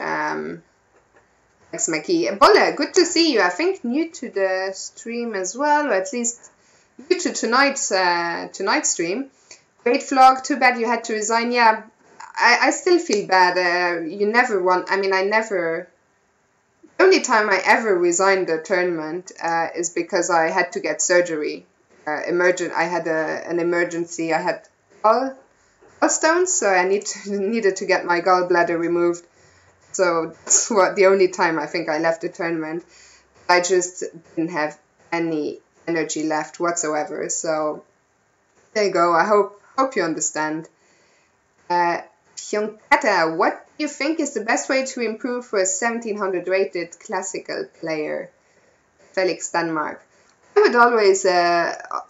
Thanks, Mackie. Bolle, good to see you. I think new to the stream as well, or at least new to tonight's stream. Great vlog. Too bad you had to resign. Yeah, I still feel bad. You never want. I mean, I never. The only time I ever resigned the tournament is because I had to get surgery. I had an emergency. I had gallstones, so I needed to get my gallbladder removed. So that's the only time I think I left the tournament. I just didn't have any energy left whatsoever. So there you go. I hope you understand. Hyunkata, what do you think is the best way to improve for a 1700 rated classical player? Felix Denmark. I would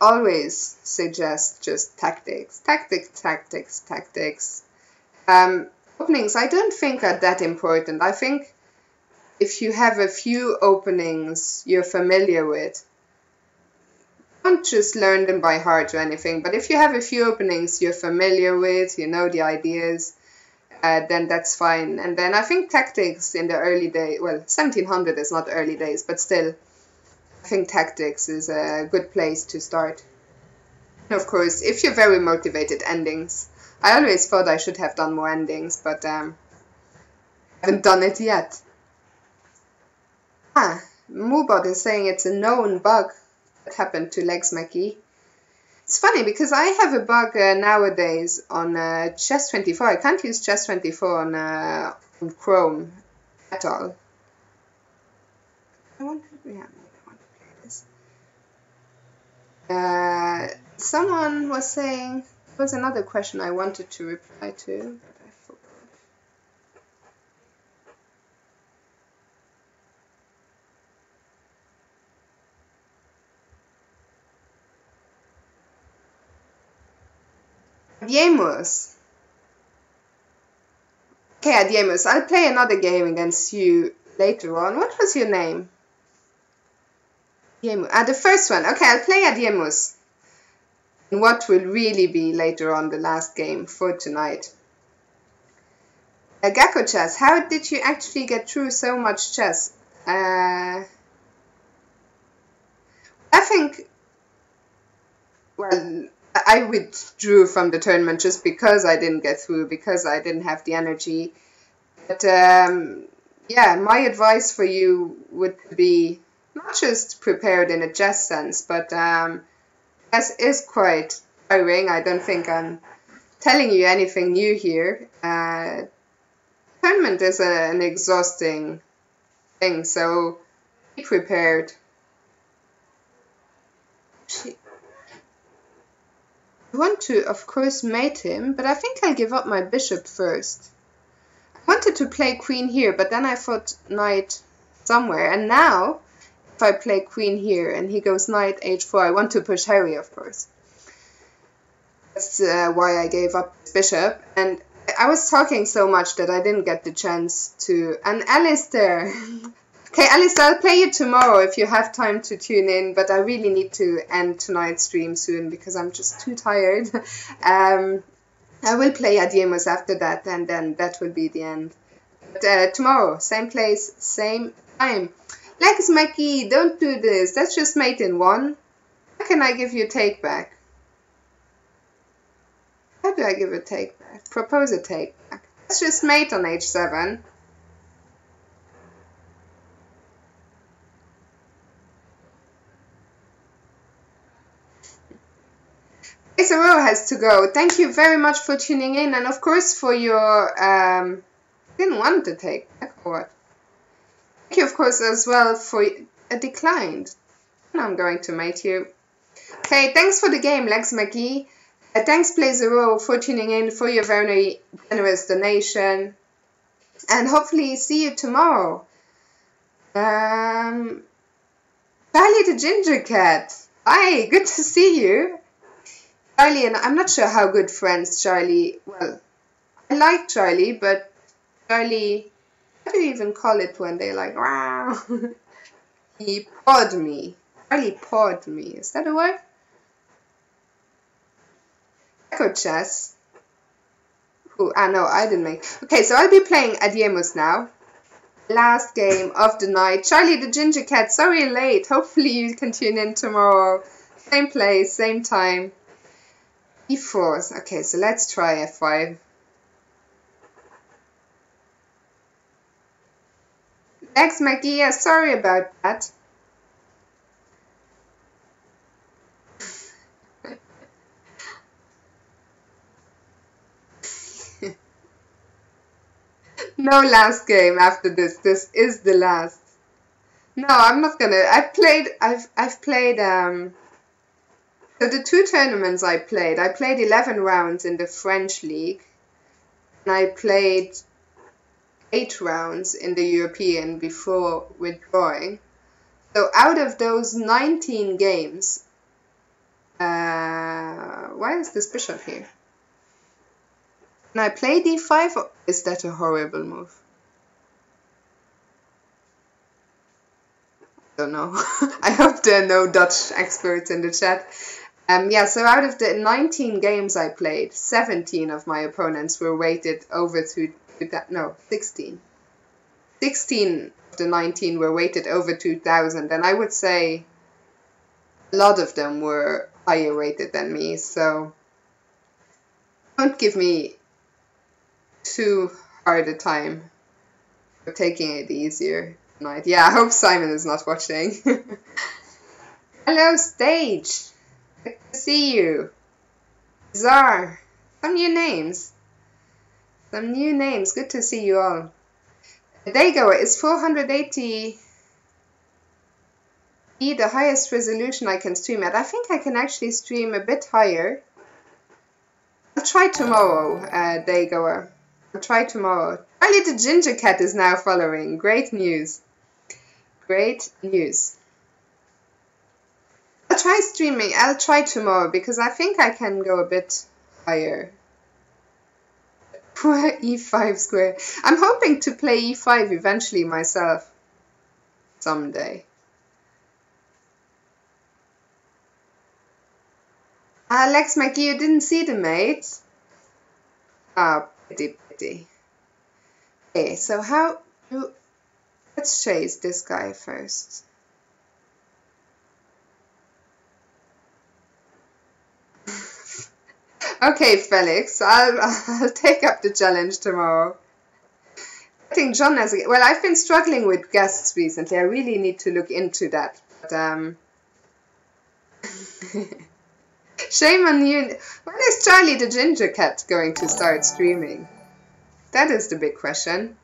always suggest just tactics. Openings, I don't think are that important. I think if you have a few openings you're familiar with, don't just learn them by heart or anything, but if you have a few openings you're familiar with, you know the ideas, then that's fine. And then I think tactics in the early days, well, 1700 is not early days, but still, I think tactics is a good place to start. And of course, if you're very motivated, endings. I always thought I should have done more endings, but haven't done it yet. Moobot is saying it's a known bug that happened to Legs Mackie. It's funny because I have a bug nowadays on Chess24. I can't use Chess24 on Chrome at all. I want to play this. Someone was saying. There was another question I wanted to reply to, but I forgot. Adiemus. Okay, Adiemus, I'll play another game against you later on. What was your name? Adiemus. The first one. Okay, I'll play Adiemus. And what will really be later on the last game for tonight. Gakko Chess, how did you actually get through so much chess? I think, well, I withdrew from the tournament just because I didn't get through, because I didn't have the energy. But yeah, my advice for you would be not just prepared in a chess sense, but chess is quite tiring. I don't think I'm telling you anything new here. Tournament is an exhausting thing, so be prepared. I want to, of course, mate him, but I think I'll give up my bishop first. I wanted to play queen here, but then I thought knight somewhere, and now if I play queen here and he goes knight h4, I want to push Harry, of course. That's why I gave up bishop, and I was talking so much that I didn't get the chance to... And Alistair! Okay, Alistair, I'll play you tomorrow if you have time to tune in, but I really need to end tonight's stream soon because I'm just too tired. I will play Adiemus after that, and then that will be the end. But tomorrow, same place, same time. Legs Mackie, don't do this. That's just mate in one. How can I give you a take back? How do I give a take back? Propose a take back. Let's just mate on h7. Row has to go. Thank you very much for tuning in, and of course for your didn't want to take back or what? Thank you of course as well for a declined. And I'm going to mate you. Okay, thanks for the game, Legs Mackie. Thanks, Blazero, for tuning in, for your very generous donation. And hopefully see you tomorrow. Charlie the Ginger Cat. Hi, good to see you. Charlie and I'm not sure how good friends Charlie, well, I like Charlie, but Charlie, how do you even call it when they like, wow? He pawed me. Charlie pawed me. Is that a word? Echo chess. Ooh, no, I didn't make. Okay, so I'll be playing Adiemus now. Last game of the night. Charlie the Ginger Cat, sorry late. Hopefully you can tune in tomorrow. Same place, same time. E4. Okay, so let's try F5. X Maggie, yeah, sorry about that. No last game after this. This is the last. No, I'm not gonna. I've played so the two tournaments I played 11 rounds in the French league, and I played 8 rounds in the European before withdrawing. So out of those 19 games, why is this bishop here? Can I play d5 or is that a horrible move? I don't know. I hope there are no Dutch experts in the chat. Yeah, so out of the 19 games I played, 17 of my opponents were weighted over 16. 16 of the 19 were weighted over 2,000, and I would say a lot of them were higher rated than me, so don't give me too hard a time for taking it easier tonight. Yeah, I hope Simon is not watching. Hello, Stage. Good to see you. Czar. Some new names. Some new names. Good to see you all. Daygoer is 480 the highest resolution I can stream at. I think I can actually stream a bit higher. I'll try tomorrow, Daygoer. I'll try tomorrow. Charlie the Ginger Cat is now following. Great news. Great news. I'll try streaming. I'll try tomorrow because I think I can go a bit higher. Poor e5 square. I'm hoping to play e5 eventually myself. Someday. Alex McGee, you didn't see the mate? Ah, pity, pity. Okay, so how do... Let's chase this guy first. Okay, Felix, I'll take up the challenge tomorrow. I think John has a... Well, I've been struggling with guests recently. I really need to look into that. But, shame on you. When is Charlie the Ginger Cat going to start streaming? That is the big question.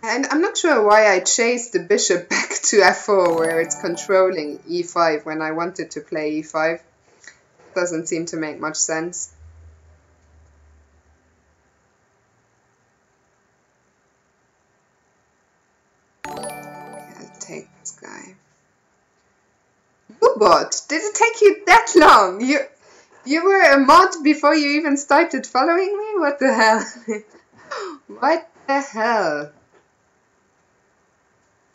And I'm not sure why I chased the bishop back to f4 where it's controlling e5 when I wanted to play e5. Doesn't seem to make much sense. I'll take this guy. Bot, did it take you that long? You were a mod before you even started following me? What the hell? What the hell?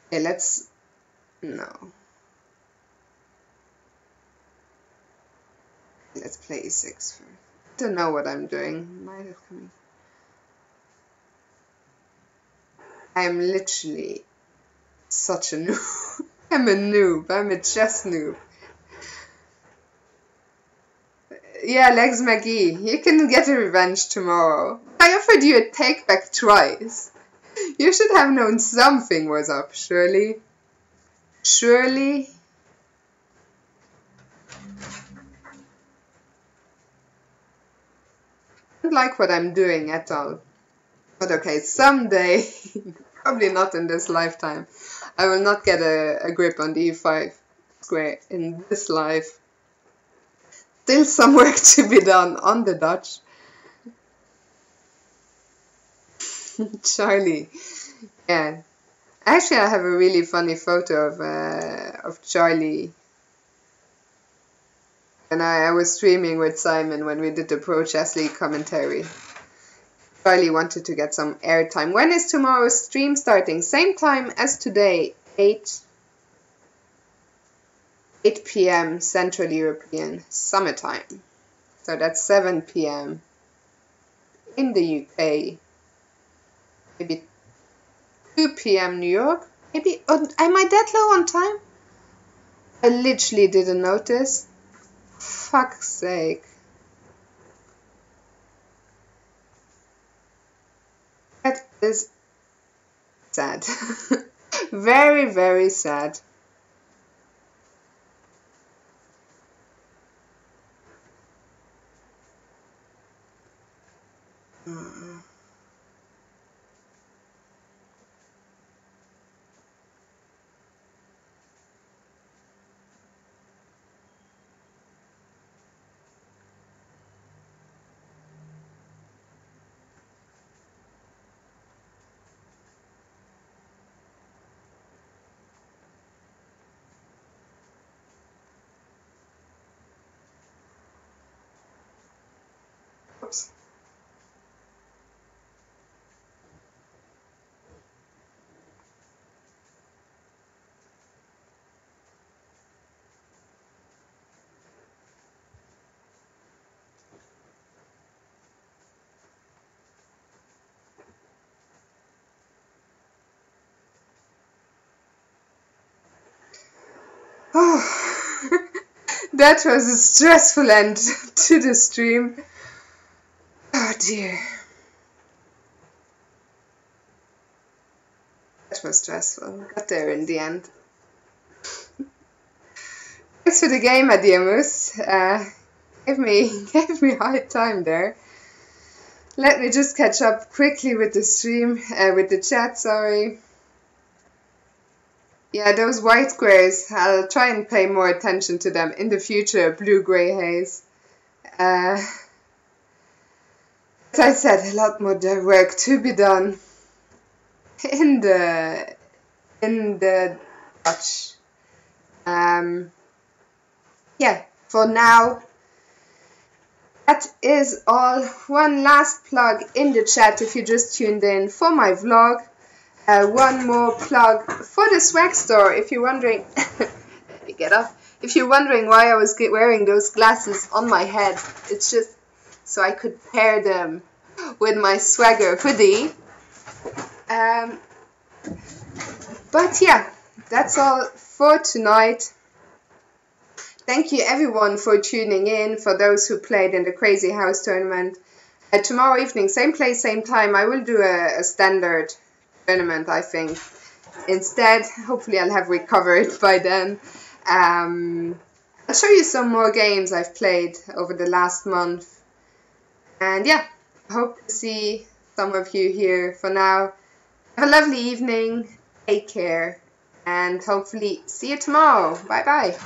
Okay, let's... No. Let's play e6 first. Don't know what I'm doing. Might have come. I'm literally such a noob. I'm a noob. I'm a chess noob. Yeah, Legs McGee, you can get a revenge tomorrow. I offered you a take back twice. You should have known something was up, surely. Surely. I don't like what I'm doing at all. But okay, someday Probably not in this lifetime. I will not get a grip on the e5 square in this life. Still some work to be done on the Dutch. Charlie. Yeah. Actually, I have a really funny photo of Charlie. And I was streaming with Simon when we did the Pro Chess League commentary. Charlie wanted to get some airtime. When is tomorrow's stream starting? Same time as today, 8 p.m. Central European summertime. So that's 7 p.m. in the UK. Maybe 2 p.m. New York. Maybe. Oh, am I that low on time? I literally didn't notice. Fuck's sake. That is sad. Very, very sad. Oops. Oh, that was a stressful end to the stream. Oh dear. That was stressful. Got there in the end. Thanks for the game, Adiamus. Gave me a hard time there. Let me just catch up quickly with the stream, with the chat, sorry. Yeah, those white squares, I'll try and pay more attention to them in the future, blue-gray haze. As I said, a lot more work to be done in the Dutch. Yeah, for now, that is all. One last plug in the chat if you just tuned in for my vlog. One more plug for the swag store. If you're wondering, let me get up. If you're wondering why I was wearing those glasses on my head, it's just so I could pair them with my swagger hoodie. But yeah, that's all for tonight. Thank you everyone for tuning in, for those who played in the Crazy House tournament. Tomorrow evening, same place, same time, I will do a standard tournament, I think. Instead, hopefully I'll have recovered by then. I'll show you some more games I've played over the last month. And yeah, I hope to see some of you here. For now, have a lovely evening, take care, and hopefully see you tomorrow. Bye bye.